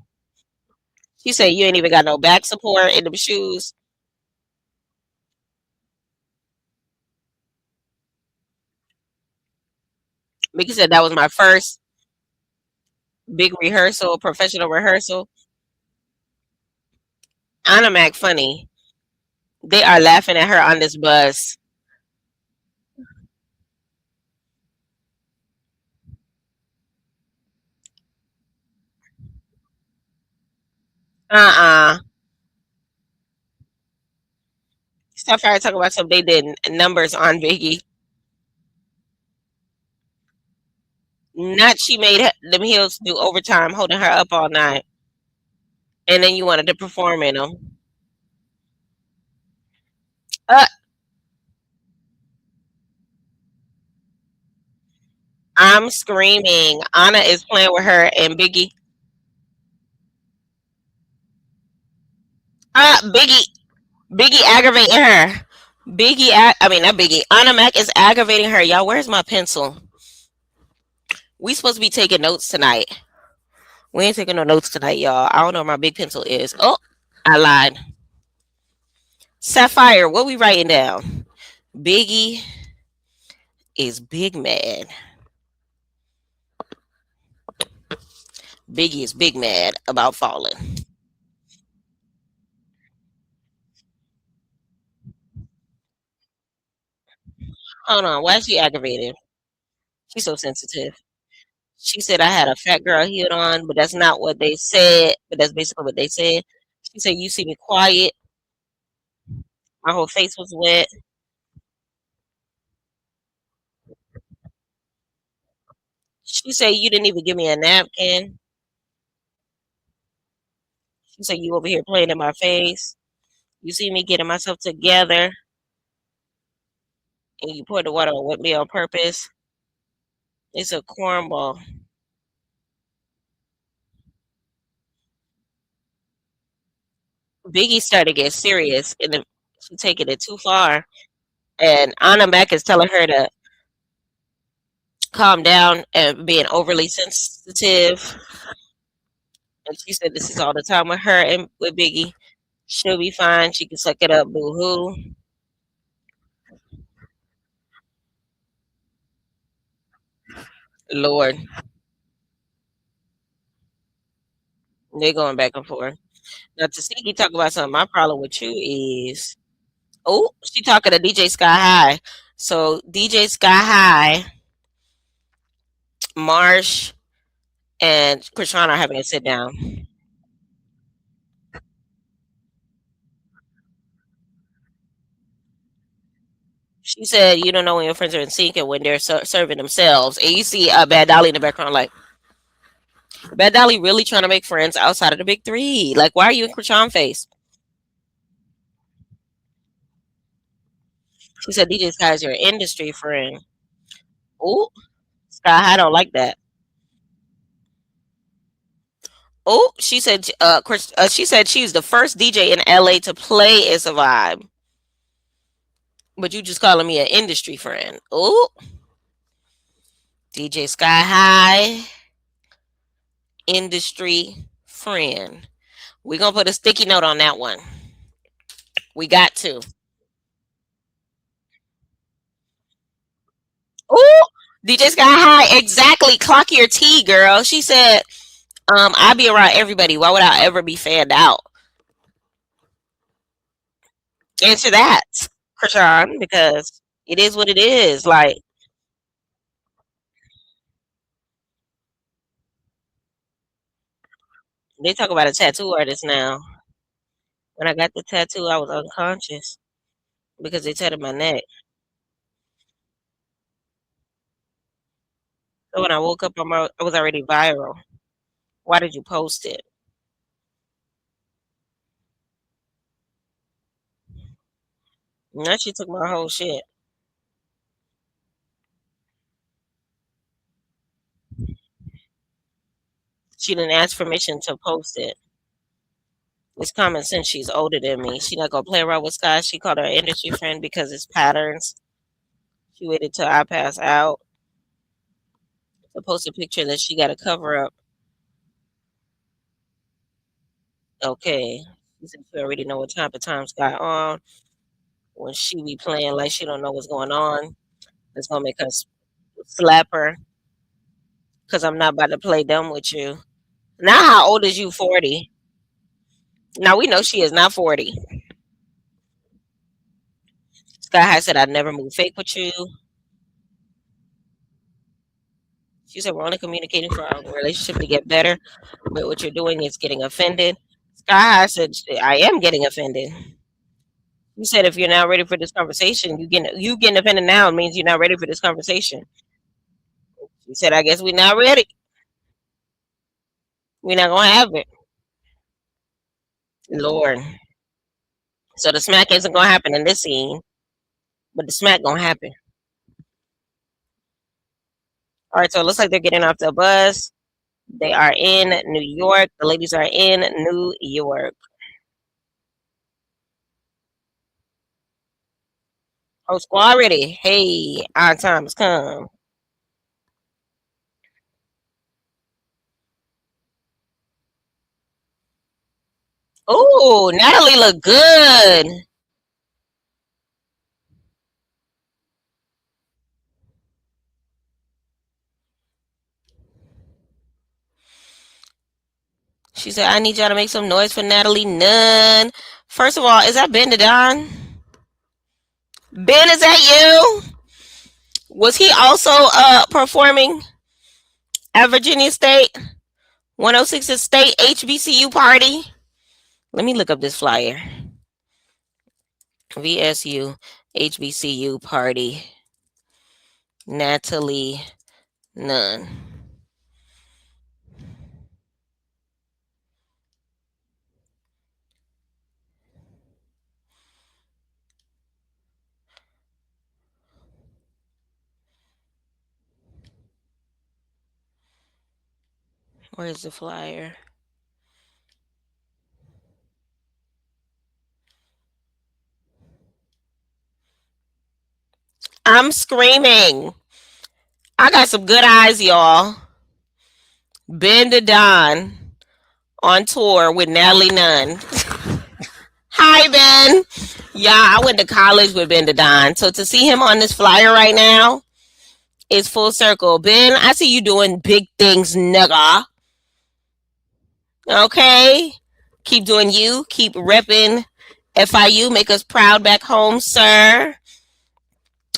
She said you ain't even got no back support in them shoes. Mickey said that was my first big rehearsal, professional rehearsal. Anna Mac funny. They are laughing at her on this bus. Uh-uh. Stop trying to talk about something they did numbers on Biggie. Not she made them heels do overtime, holding her up all night, and then you wanted to perform in them. Uh, I'm screaming. Anna is playing with her, and Biggie aggravating her. I mean not Biggie. Anna Mac is aggravating her. Y'all, where's my pencil? We supposed to be taking notes tonight. We ain't taking no notes tonight, y'all. I don't know where my big pencil is. Oh, I lied. Sapphire, what we writing down? Biggie is big mad. Biggie is big mad about falling. Hold on, why is she aggravated? She's so sensitive. She said I had a fat girl heeled on, but that's not what they said. But that's basically what they said. She said you see me quiet. My whole face was wet. She said you didn't even give me a napkin. She said you over here playing in my face. You see me getting myself together, and you poured the water on with me on purpose. It's a cornball. Biggie started to get serious, and then she taking it too far. And Anna Mac is telling her to calm down and being overly sensitive. And she said this is all the time with her and with Biggie. She'll be fine. She can suck it up, boo hoo. Lord, they're going back and forth. Now, Tasiki talk about something. My problem with you is, oh, she talking to DJ Sky High. So DJ Sky High, Marsh, and Krishan are having a sit down. She said, "You don't know when your friends are in sync and when they're serving themselves." And you see Bad Dolly in the background, like Bad Dolly really trying to make friends outside of the big three. Like, why are you in Krishan face? She said, "DJ Sky is your industry friend." Oh, Sky High don't like that. Oh, she said, she said she's the first DJ in LA to play It's a Vibe, but you just calling me an industry friend. Oh, DJ Sky High, industry friend. We gonna put a sticky note on that one. We got to. Oh, DJ Sky High, exactly. Clock your T, girl. She said, I be around everybody. Why would I ever be fanned out? Answer that, Krishan, because it is what it is. Like, they talk about a tattoo artist now. When I got the tattoo, I was unconscious because they tatted my neck. So when I woke up, I was already viral. Why did you post it? Now she took my whole shit. She didn't ask permission to post it. It's common sense. She's older than me. She not gonna play around with Sky. She called her industry friend because it's patterns. She waited till I pass out to post a picture that she got to cover up. Okay. She said she already know what type of time Sky on. When she be playing like she don't know what's going on, it's gonna make us slap her because I'm not about to play dumb with you. Now, how old is you? 40. Now we know she is not 40. Sky High said I'd never move fake with you. She said we're only communicating for our relationship to get better, but what you're doing is getting offended. Sky High said I am getting offended. You said if you're not ready for this conversation, you getting offended now means you're not ready for this conversation. She said I guess we're not ready. We're not gonna have it. Lord. So the smack isn't gonna happen in this scene, but the smack gonna happen. All right, so it looks like they're getting off the bus. They are in New York. The ladies are in New York. Oh, squad ready. Hey, our time has come. Oh, Natalie look good. She said, I need y'all to make some noise for Natalie Nunn. First of all, is that Ben Don? Ben, is that you? Was he also performing at Virginia State 106 State HBCU party? Let me look up this flyer. VSU HBCU party. Natalie Nunn. Where's the flyer? I'm screaming. I got some good eyes, y'all. Ben Don on tour with Natalie Nunn. Hi, Ben. Yeah, I went to college with Ben Don. So to see him on this flyer right now is full circle. Ben, I see you doing big things, nigga. Okay? Keep doing you. Keep repping FIU. Make us proud back home, sir.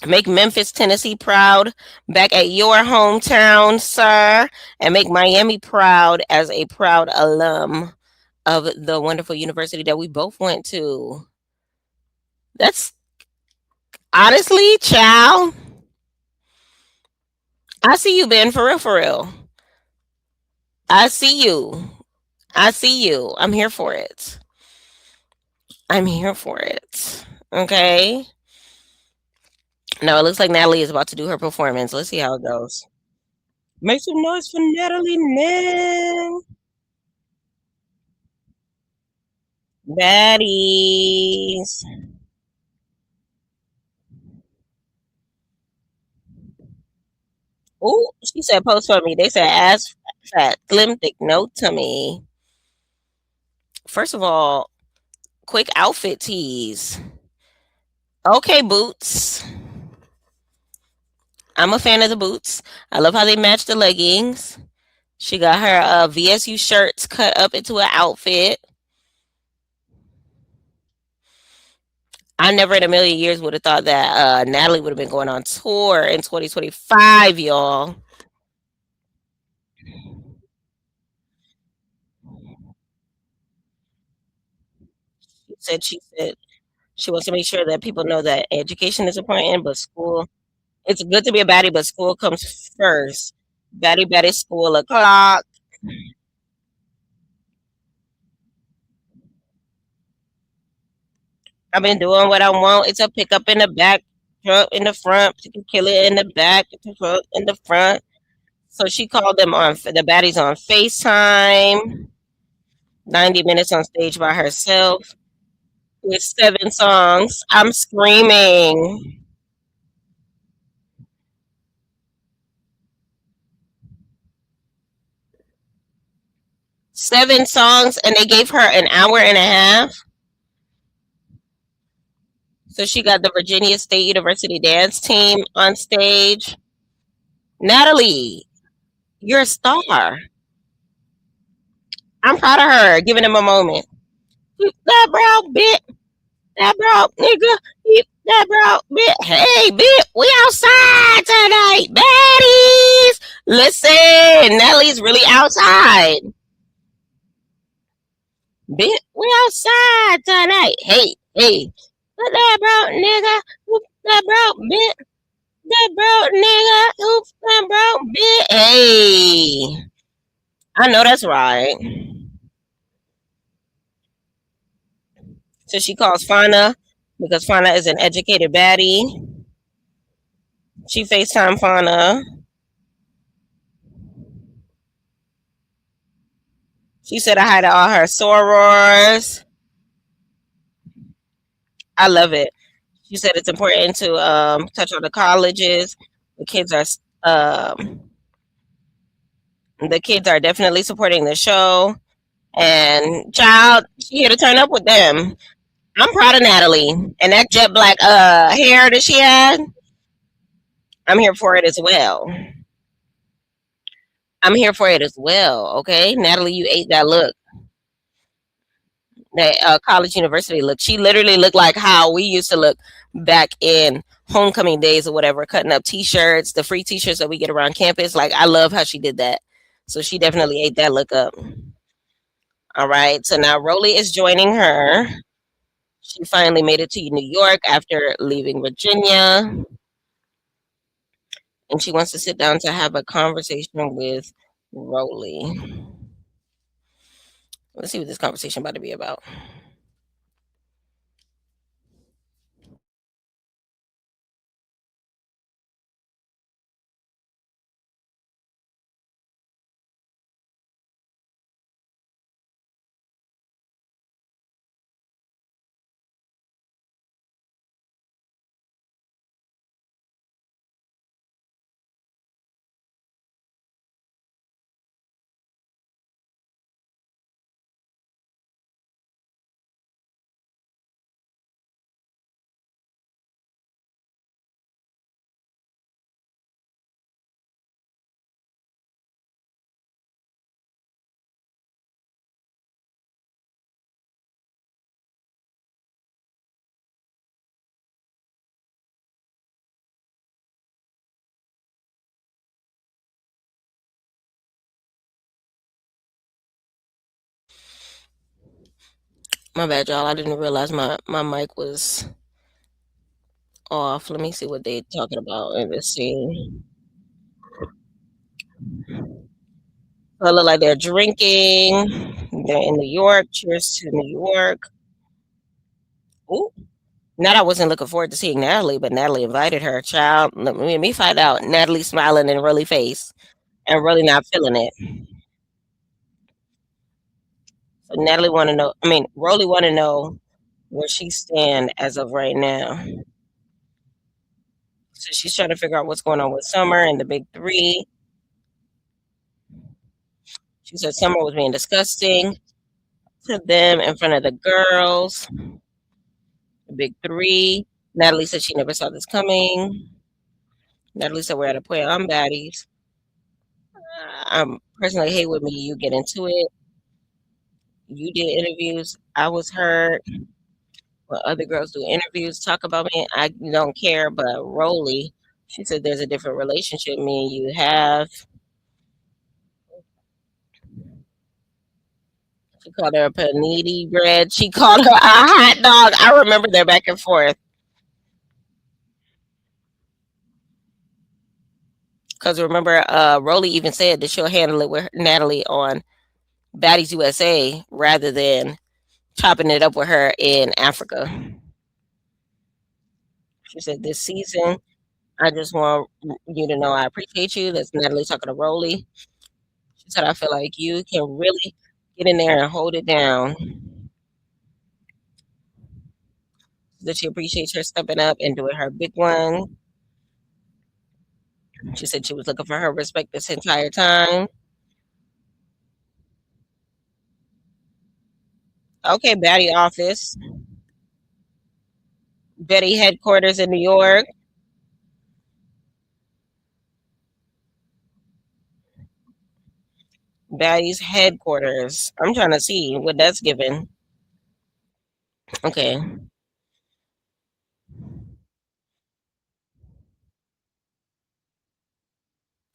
Make Memphis, Tennessee proud back at your hometown, sir. And make Miami proud as a proud alum of the wonderful university that we both went to. That's honestly, child. I see you, Ben, for real, for real. I see you. I see you. I'm here for it. I'm here for it. Okay. No, it looks like Natalie is about to do her performance. Let's see how it goes. Make some noise for Natalie Nunn. Baddies. Oh, she said post for me. They said ass fat, slim, thick, no tummy. First of all, quick outfit tease. Okay, boots. I'm a fan of the boots. I love how they match the leggings. She got her VSU shirts cut up into an outfit. I never in a million years would have thought that Natalie would have been going on tour in 2025, y'all. She said she wants to make sure that people know that education is important, but school, it's good to be a baddie, but school comes first. Baddie, baddie, school o'clock. I've been doing what I want. It's a pickup in the back, truck in the front, kill it in the back, truck in the front. So she called them on the baddies on FaceTime. 90 minutes on stage by herself with 7 songs. I'm screaming. 7 songs, and they gave her an hour and a half. So she got the Virginia State University dance team on stage. Natalie, you're a star. I'm proud of her, giving them a moment. Keep that brow, bitch. That brow, nigga. Keep that brow, bitch. Hey, bitch, we outside tonight, baddies. Listen, Natalie's really outside. Bitch, we outside tonight. Hey, hey. Put that broke nigga. Whoop that broke bitch. That broke nigga. Whoop that broke bitch. Hey. I know that's right. So she calls Fauna because Fauna is an educated baddie. She FaceTime Fauna. She said hi to all her sorors. I love it. She said it's important to touch on the colleges. The kids are um, the kids are definitely supporting the show. And child, she here to turn up with them. I'm proud of Natalie and that jet black hair that she had. I'm here for it as well. I'm here for it as well. Okay, Natalie, you ate that look, that college university look. She literally looked like how we used to look back in homecoming days or whatever, cutting up T-shirts, the free T-shirts that we get around campus. Like I love how she did that. So she definitely ate that look up. All right. So now Rolly is joining her. She finally made it to New York after leaving Virginia, and she wants to sit down to have a conversation with Rolly. Let's see what this conversation about to be about. My bad, y'all. I didn't realize my mic was off. Let me see what they're talking about in this scene. So it look like they're drinking. They're in New York. Cheers to New York. Ooh. Not I wasn't looking forward to seeing Natalie, but Natalie invited her. Child, let me find out. Natalie smiling in Rolly face and really not feeling it. So Natalie want to know. I mean, Rolly want to know where she stand as of right now. So she's trying to figure out what's going on with Summer and the big three. She said Summer was being disgusting to them in front of the girls. The big three. Natalie said she never saw this coming. Natalie said we're at a point on baddies. I'm personally hate with me. You get into it. You did interviews. I was hurt. When other girls do interviews, talk about me. I don't care. But Rolly, she said there's a different relationship me and you have. She called her a panini bread. She called her a hot dog. I remember their back and forth. Because remember, Rolly even said that she'll handle it with Natalie on Baddies USA rather than chopping it up with her in Africa. She said, "This season, I just want you to know I appreciate you." That's Natalie talking to Rolly. She said, "I feel like you can really get in there and hold it down." That she appreciates her stepping up and doing her big one. She said she was looking for her respect this entire time. Okay, Batty office. Betty headquarters in New York. Batty's headquarters. I'm trying to see what that's given. Okay.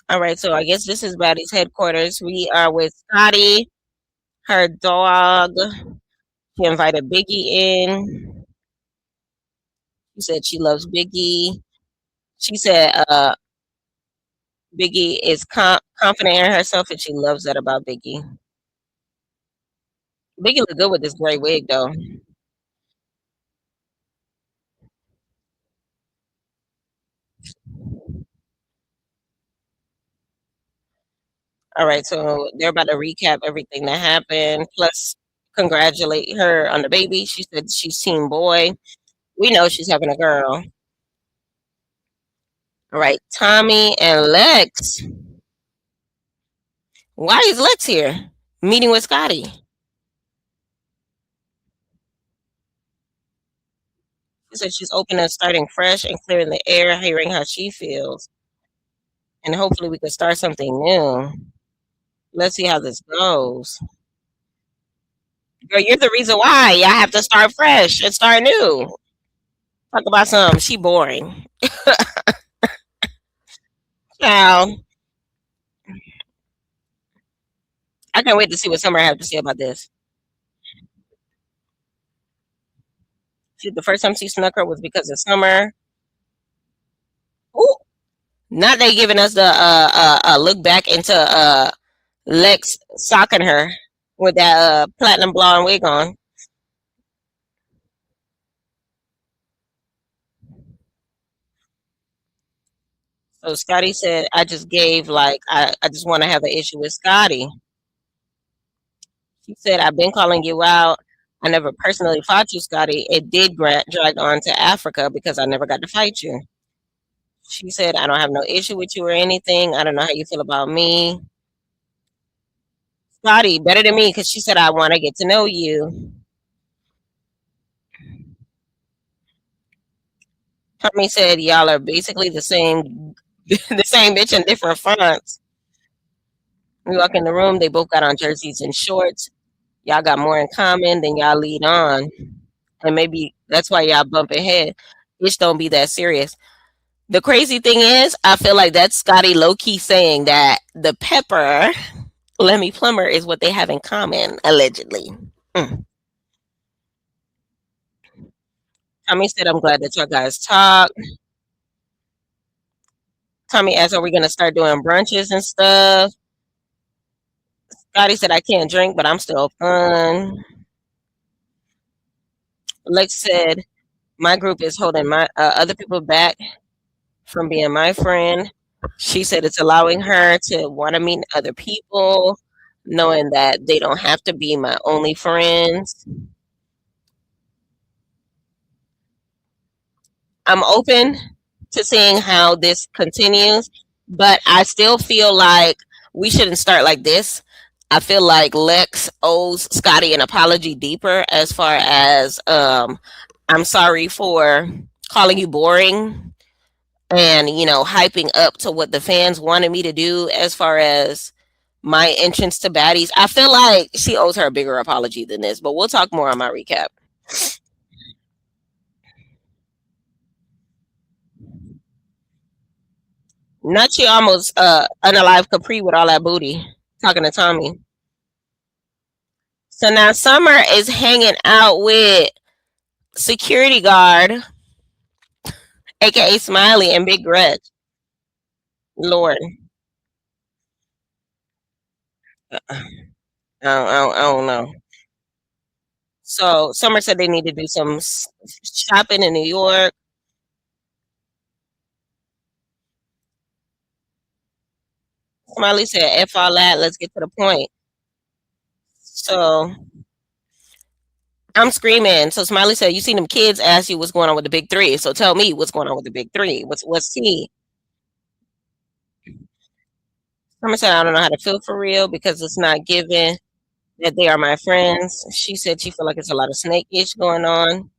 All right. So I guess this is Batty's headquarters. We are with Scotty, her dog. She invited Biggie in. She said she loves Biggie. She said Biggie is confident in herself and she loves that about Biggie. Biggie look good with this gray wig though. All right, so they're about to recap everything that happened, plus congratulate her on the baby. She said she's team boy. We know she's having a girl. All right, Tommy and Lex. Why is Lex here? Meeting with Scotty. She said she's open to starting fresh and clearing the air, hearing how she feels. And hopefully we can start something new. Let's see how this goes. Girl, you're the reason why I have to start fresh and start new. Talk about some. She boring. Now, I can't wait to see what Summer has to say about this. The first time she snuck her was because of Summer. Ooh, not they giving us the look back into Lex socking her with that platinum blonde wig on. So Scotty said, I just gave like I just want to have an issue with Scotty. She said, I've been calling you out. I never personally fought you, Scotty. It did drag on to Africa because I never got to fight you. She said, I don't have no issue with you or anything. I don't know how you feel about me. Scotty, better than me because she said, I want to get to know you. Tommy said, y'all are basically the same, the same bitch in different fonts. We walk in the room, they both got on jerseys and shorts. Y'all got more in common than y'all lead on. And maybe that's why y'all bump ahead. Bitch, don't be that serious. The crazy thing is, I feel like that's Scotty low key saying that the pepper, Lemmy Plummer, is what they have in common, allegedly. Mm. Tommy said, I'm glad that y'all guys talk. Tommy asked, are we going to start doing brunches and stuff? Scotty said, I can't drink, but I'm still fun. Lex said, my group is holding my other people back from being my friend. She said it's allowing her to want to meet other people, knowing that they don't have to be my only friends. I'm open to seeing how this continues, but I still feel like we shouldn't start like this. I feel like Lex owes Scotty an apology deeper as far as I'm sorry for calling you boring and hyping up to what the fans wanted me to do as far as my entrance to Baddies. I feel like she owes her a bigger apology than this, but we'll talk more on my recap. Not she almost unalive Capri with all that booty. Talking to Tommy. So now Summer is hanging out with security guard, aka Smiley and Big Gretch. Lord, I don't know. So Summer said they need to do some shopping in New York. Smiley said, F all that, let's get to the point. So I'm screaming. So Smiley said, you seen them kids ask you what's going on with the big three. So tell me what's going on with the big three. What's tea? Summer said, I don't know how to feel for real because it's not given that they are my friends. She said she feel like it's a lot of snake ish going on.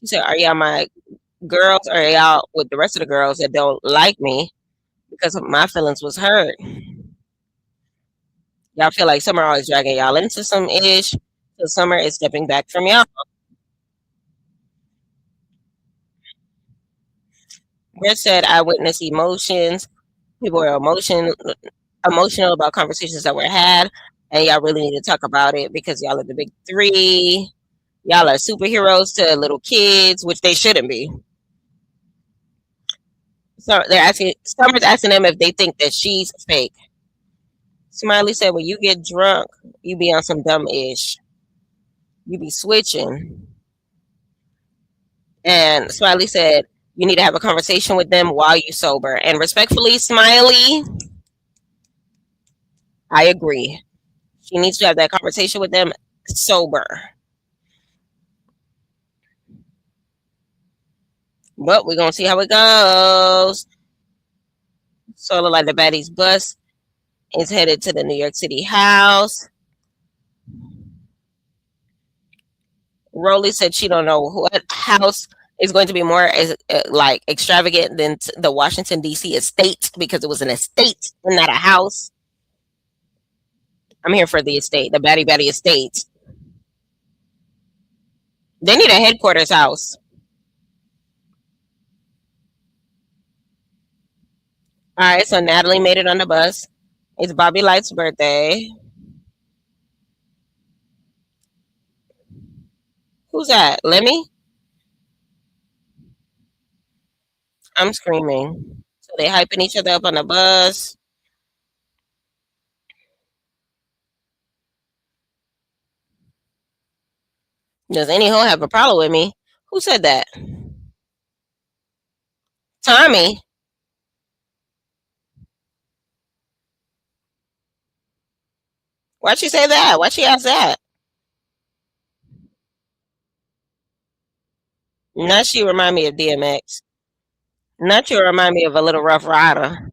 She said, are y'all my girls or are y'all with the rest of the girls that don't like me because my feelings was hurt? Y'all feel like Summer always dragging y'all into some ish. So Summer is stepping back from y'all. Brett said, I witness emotions. People are emotional about conversations that were had, and y'all really need to talk about it because y'all are the big three. Y'all are superheroes to little kids, which they shouldn't be. So they're asking. Summer's asking them if they think that she's fake. Smiley said, "When you get drunk, you be on some dumb ish. You be switching." And Smiley said, "You need to have a conversation with them while you sober." And respectfully, Smiley, I agree. She needs to have that conversation with them sober. But we're gonna see how it goes. So look like the Baddies bus is headed to the New York City house. Rolly said she don't know what house is going to be more like extravagant than the Washington D.C. estate because it was an estate and not a house. I'm here for the estate, the Batty estate. They need a headquarters house. All right, so Natalie made it on the bus. It's Bobby Light's birthday. Who's that? Lemmy? I'm screaming. So they hyping each other up on the bus. Does any hoe have a problem with me? Who said that? Tommy. Why'd she say that? Why'd she ask that? Not she remind me of DMX. Not you remind me of a little rough rider.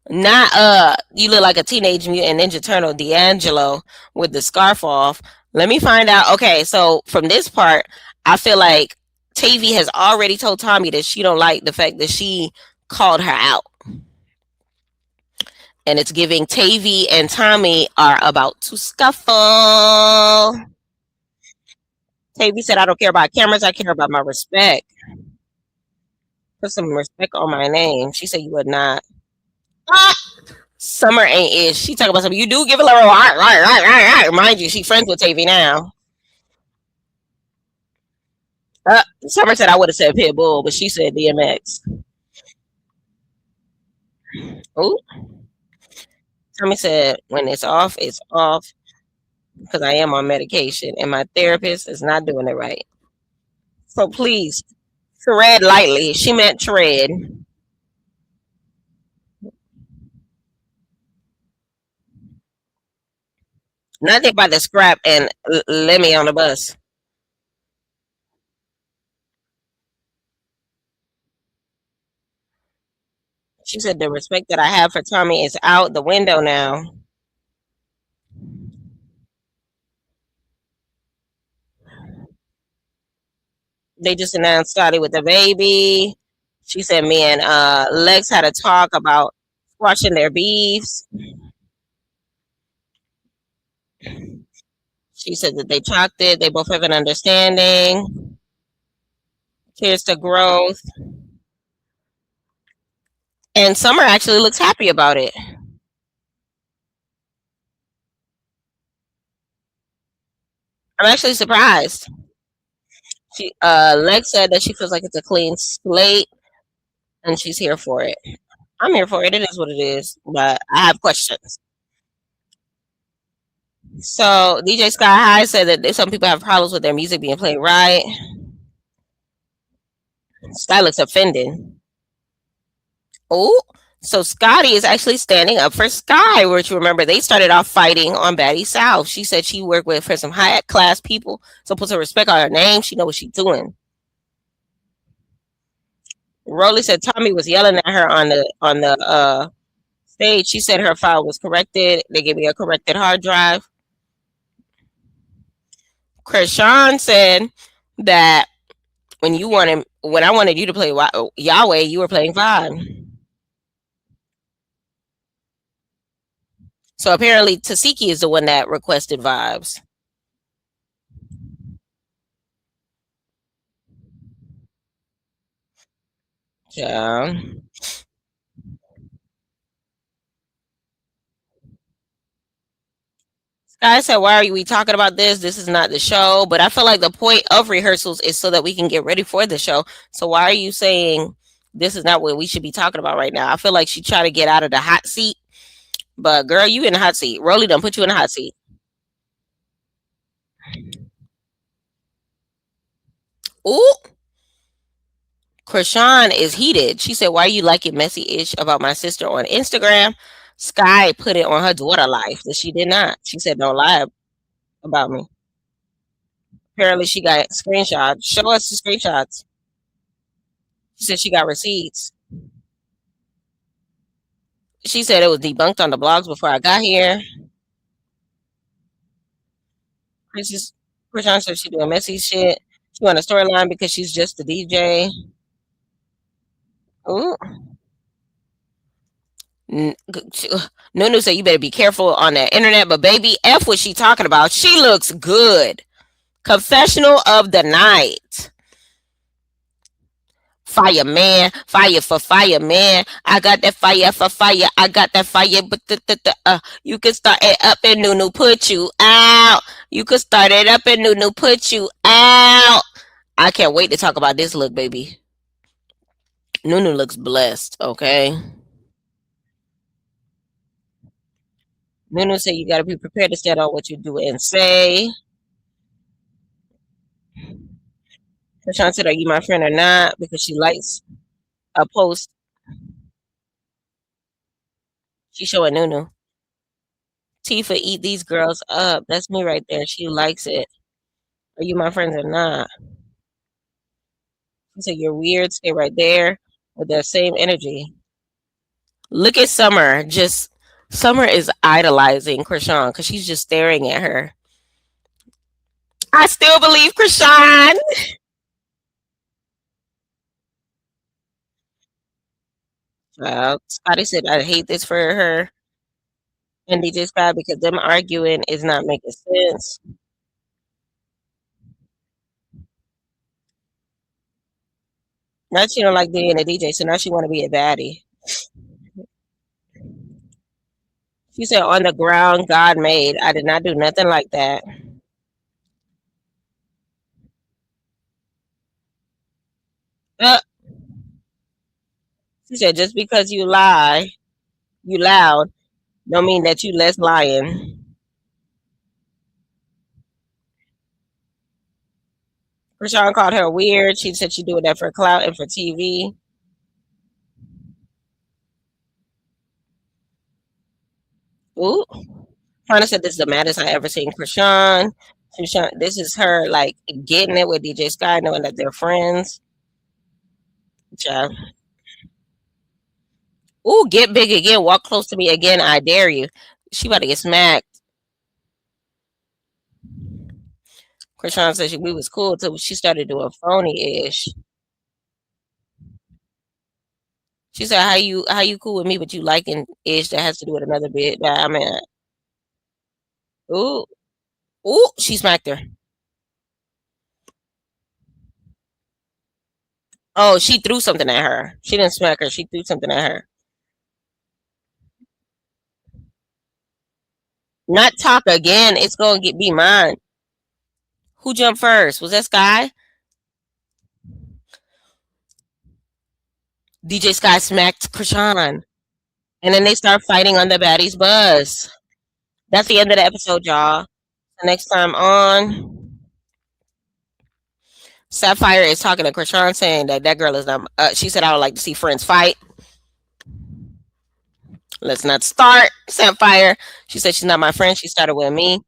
Not you look like a teenage mutant ninja turtle D'Angelo with the scarf off. Let me find out. Okay, so from this part, I feel like Tavy has already told Tommy that she don't like the fact that she called her out. And it's giving Tavy and Tommy are about to scuffle. Tavy said, I don't care about cameras, I care about my respect. Put some respect on my name. She said you would not. Ah! Summer ain't is. She talking about something. You do give a little mind you, she friends with Tavy now. Summer said I would have said Pitbull, but she said DMX. Oh, Tommy said when it's off because I am on medication and my therapist is not doing it right. So please tread lightly. She meant tread. Nothing by the scrap and let me on the bus. She said the respect that I have for Tommy is out the window now. They just announced Scotty with the baby. She said me and Lex had a talk about squashing their beefs. She said that they talked it. They both have an understanding. Here's to growth. And Summer actually looks happy about it. I'm actually surprised. Lex said that she feels like it's a clean slate and she's here for it. I'm here for it. It is what it is, but I have questions. So DJ Sky High said that some people have problems with their music being played right. Sky looks offended. Oh, so Scotty is actually standing up for Sky, which remember they started off fighting on Batty South. She said she worked with for some high class people, so put some respect on her name. She know what she's doing. Rolly said Tommy was yelling at her on the stage. She said her file was corrected. They gave me a corrected hard drive. Krishan said that when I wanted you to play Yahweh, you were playing Vibe. So apparently Tasiki is the one that requested Vibes. Yeah. Sky said, "Why are we talking about this? This is not the show." But I feel like the point of rehearsals is so that we can get ready for the show. So why are you saying this is not what we should be talking about right now? I feel like she tried to get out of the hot seat. But girl, you in the hot seat. Rolly done put you in the hot seat. Ooh, Krishan is heated. She said, "Why are you liking messy-ish about my sister on Instagram?" Sky put it on her daughter life that she did not. She said, "Don't lie about me." Apparently, she got screenshots. Show us the screenshots. She said she got receipts. She said it was debunked on the blogs before I got here. Chris Krishan said she doing messy shit. She on a storyline because she's just a DJ. Ooh. Nunu said you better be careful on that internet, but baby, F what she talking about. She looks good. Confessional of the night. Fireman, fire for fireman. I got that fire for fire. I got that fire, but you can start it up and Nunu put you out. You can start it up and Nunu put you out. I can't wait to talk about this look, baby. Nunu looks blessed, okay? Nunu said you gotta be prepared to stand on what you do and say. Krishan said, "Are you my friend or not?" Because she likes a post. She showing Nunu. Tifa, eat these girls up. That's me right there. She likes it. Are you my friends or not? She said, "You're weird. Stay right there with that same energy." Look at Summer. Just Summer is idolizing Krishan because she's just staring at her. I still believe Krishan. Scotty said, "I hate this for her and DJ Sky because them arguing is not making sense." Now she don't like being a DJ, so now she want to be a baddie. She said, "On the ground, God made. I did not do nothing like that." Uh, she said, "Just because you loud, don't mean that you less lying." Rashawn called her weird. She said she doing that for clout and for TV. Ooh. Trying said this is the maddest I ever seen Krishan. This is her like getting it with DJ Sky, knowing that they're friends. Yeah. Ooh, get big again. Walk close to me again. I dare you. She about to get smacked. Krishan said we was cool till she started doing phony ish. She said, how you cool with me, but you liking ish that has to do with another bit that I'm at." Ooh, ooh, she smacked her. Oh, she threw something at her. She didn't smack her. She threw something at her. Not talk again. It's gonna be mine. Who jumped first? Was that Sky? DJ Sky smacked Krishan. And then they start fighting on the baddies bus. That's the end of the episode, y'all. So next time on Sapphire is talking to Krishan saying that that girl is not. She said, I would like to see friends fight. Let's not start. Sapphire. She said she's not my friend. She started with me.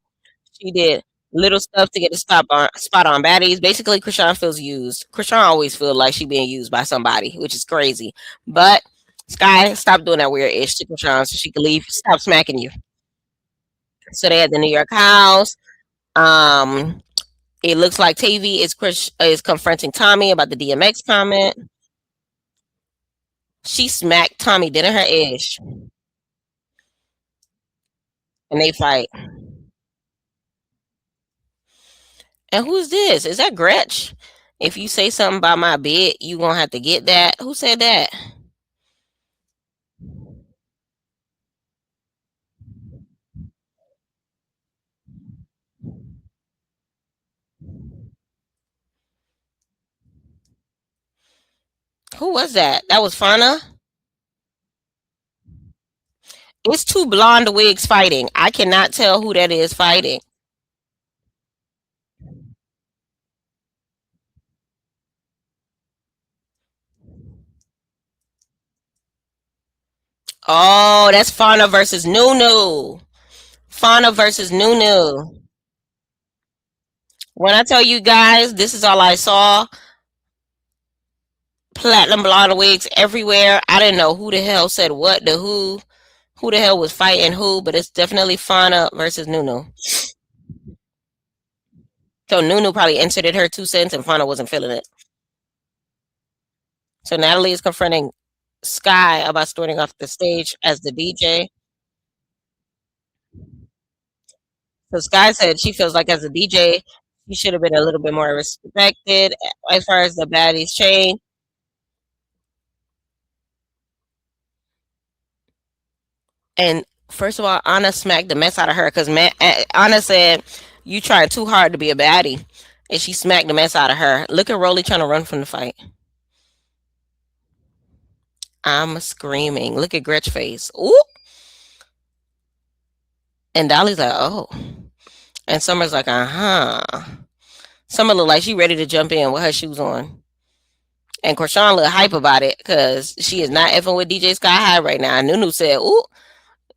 She did little stuff to get a spot on baddies. Basically, Krishan feels used. Krishan always feels like she being used by somebody, which is crazy. But Sky, stop doing that weird ish to Krishan so she can leave. Stop smacking you. So they at the New York house. Um, it looks like Tavy is confronting Tommy about the DMX comment. She smacked Tommy dead in her ish, and they fight. And who's this? Is that Gretch? If you say something about my bed, you gonna have to get that. Who said that? Who was that? That was Fauna. It's two blonde wigs fighting. I cannot tell who that is fighting. Oh, that's Fauna versus Nunu. Fauna versus Nunu. When I tell you guys, this is all I saw. Platinum blonde wigs everywhere. I didn't know who the hell said what to who the hell was fighting who, but it's definitely Fauna versus Nunu. So Nunu probably inserted her 2 cents and Fauna wasn't feeling it. So Natalie is confronting Sky about storming off the stage as the DJ. So Sky said she feels like as a DJ, she should have been a little bit more respected as far as the baddies chain. And first of all, Anna smacked the mess out of her because Anna said, "You trying too hard to be a baddie," and she smacked the mess out of her. Look at Rolly trying to run from the fight. I'm screaming. Look at Gretch face. Ooh, and Dolly's like, "Oh," and Summer's like, "Uh huh." Summer look like she ready to jump in with her shoes on. And Korshawn look hype about it because she is not effing with DJ Sky High right now. And Nunu said, "Ooh,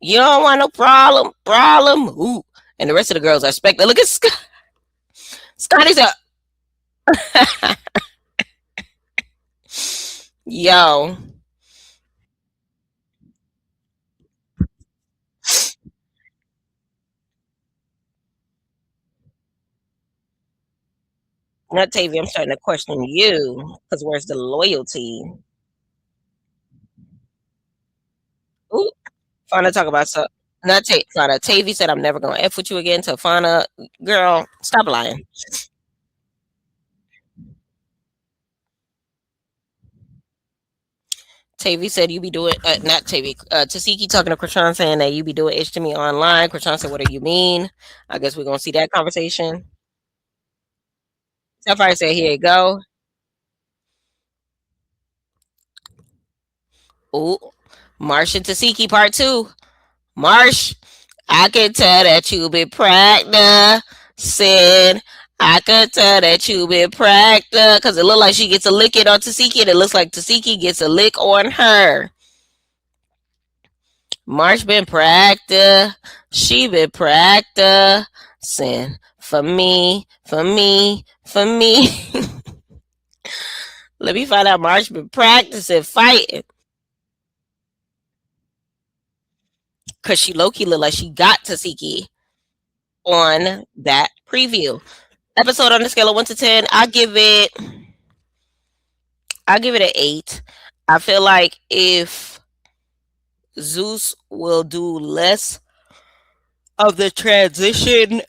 you don't want no problem. Ooh." And the rest of the girls are expecting. Look at Scotty said, "Yo, not Tavy, I'm starting to question you because where's the loyalty?" Ooh, Fauna talk about so. Not Fauna. Tavy said, "I'm never gonna f with you again." So Fauna, girl, stop lying. Tavy said, "You be doing not Tavy. Tasiki talking to Krishan saying that you be doing ish to me online." Krishan said, "What do you mean?" I guess we're gonna see that conversation. Sapphire said, "Here you go." Ooh, Marsh and Tasiki part two. Marsh, I can tell that you been practicing. I can tell that you been practicing because it looked like she gets a lick it on Tasiki, and it looks like Tasiki gets a lick on her. Marsh been practicing. She been practicing for me, for me, for me. Let me find out. Marsh been practicing fighting because she low key look like she got Tasiki on that preview episode. On the scale of 1 to 10, I give it an 8. I feel like if Zeus will do less of the transition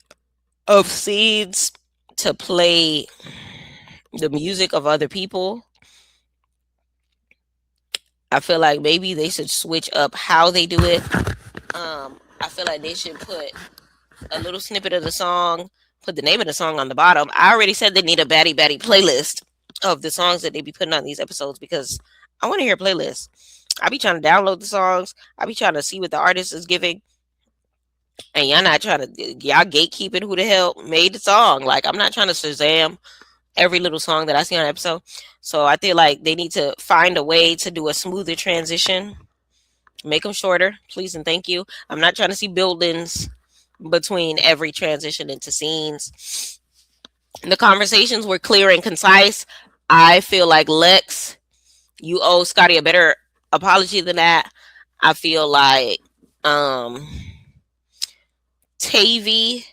of scenes to play the music of other people, I feel like maybe they should switch up how they do it. I feel like they should put a little snippet of the song, put the name of the song on the bottom. I already said they need a baddie playlist of the songs that they be putting on these episodes because I want to hear playlists. I be trying to download the songs. I be trying to see what the artist is giving. And y'all not trying to y'all gatekeeping who the hell made the song. Like I'm not trying to Shazam every little song that I see on the episode. So I feel like they need to find a way to do a smoother transition. Make them shorter, please and thank you. I'm not trying to see buildings between every transition into scenes. The conversations were clear and concise. I feel like Lex, you owe Scotty a better apology than that. I feel like um Tavy.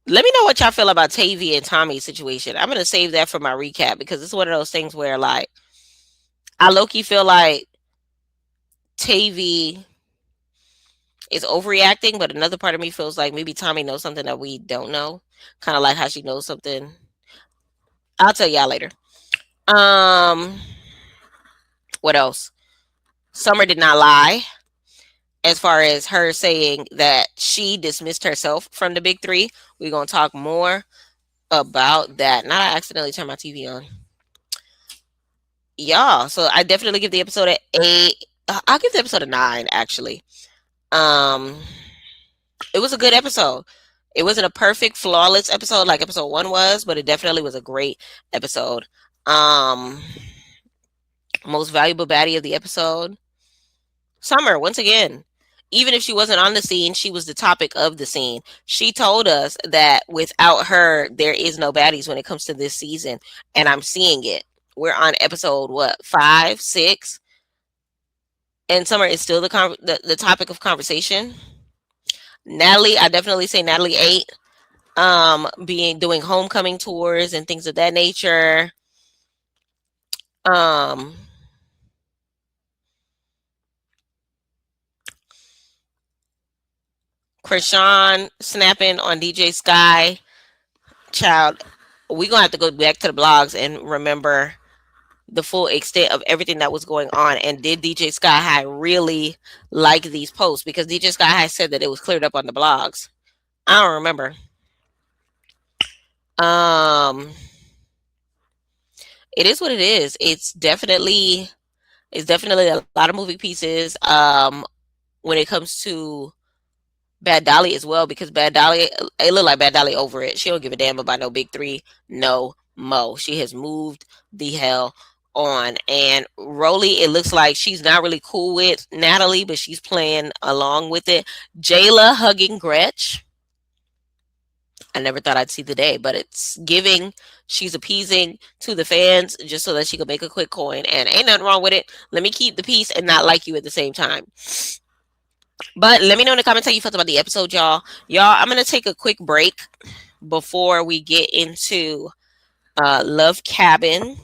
Let me know what y'all feel about Tavy and Tommy's situation. I'm gonna save that for my recap because it's one of those things where like I low-key feel like Tavy is overreacting, but another part of me feels like maybe Tommy knows something that we don't know. Kind of like how she knows something. I'll tell y'all later. Um, what else? Summer did not lie as far as her saying that she dismissed herself from the big three. We're gonna talk more about that. Not I accidentally turned my TV on. Yeah, so I definitely give the episode a 8. I'll give the episode a 9 actually. Um it was a good episode. It wasn't a perfect flawless episode like episode 1 was, but it definitely was a great episode. Um Most valuable baddie of the episode, Summer, once again. Even if she wasn't on the scene, she was the topic of the scene. She told us that without her, there is no baddies when it comes to this season. And I'm seeing it. We're on episode, what, 5, 6? And Summer is still the topic of conversation. Natalie, I definitely say Natalie 8. Doing homecoming tours and things of that nature. Um, Krishan snapping on DJ Sky. Child, we're gonna have to go back to the blogs and remember the full extent of everything that was going on. And did DJ Sky High really like these posts? Because DJ Sky High said that it was cleared up on the blogs. I don't remember. Um, it is what it is. It's definitely a lot of moving pieces. When it comes to Bad Dolly as well, because Bad Dolly, it looked like Bad Dolly over it. She don't give a damn about no big three, no mo. She has moved the hell on. And Rolly, it looks like she's not really cool with Natalie, but she's playing along with it. Jayla hugging Gretch. I never thought I'd see the day, but it's giving. She's appeasing to the fans just so that she can make a quick coin. And ain't nothing wrong with it. Let me keep the peace and not like you at the same time. But let me know in the comments how you felt about the episode, y'all. I'm gonna take a quick break before we get into Love Cabin.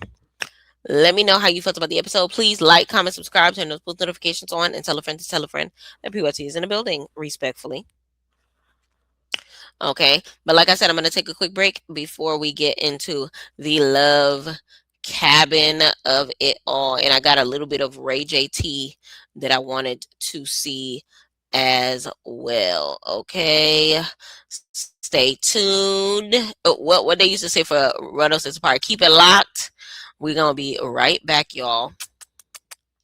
Let me know how you felt about the episode. Please like, comment, subscribe, turn those post notifications on, and tell a friend to tell a friend that PYT is in the building, respectfully. Okay, but like I said, I'm gonna take a quick break before we get into the Love Cabin of it all, and I got a little bit of Ray JT that I wanted to see as well. Okay, stay tuned. What they used to say for Runnels is part. Keep it locked. We're gonna be right back, y'all.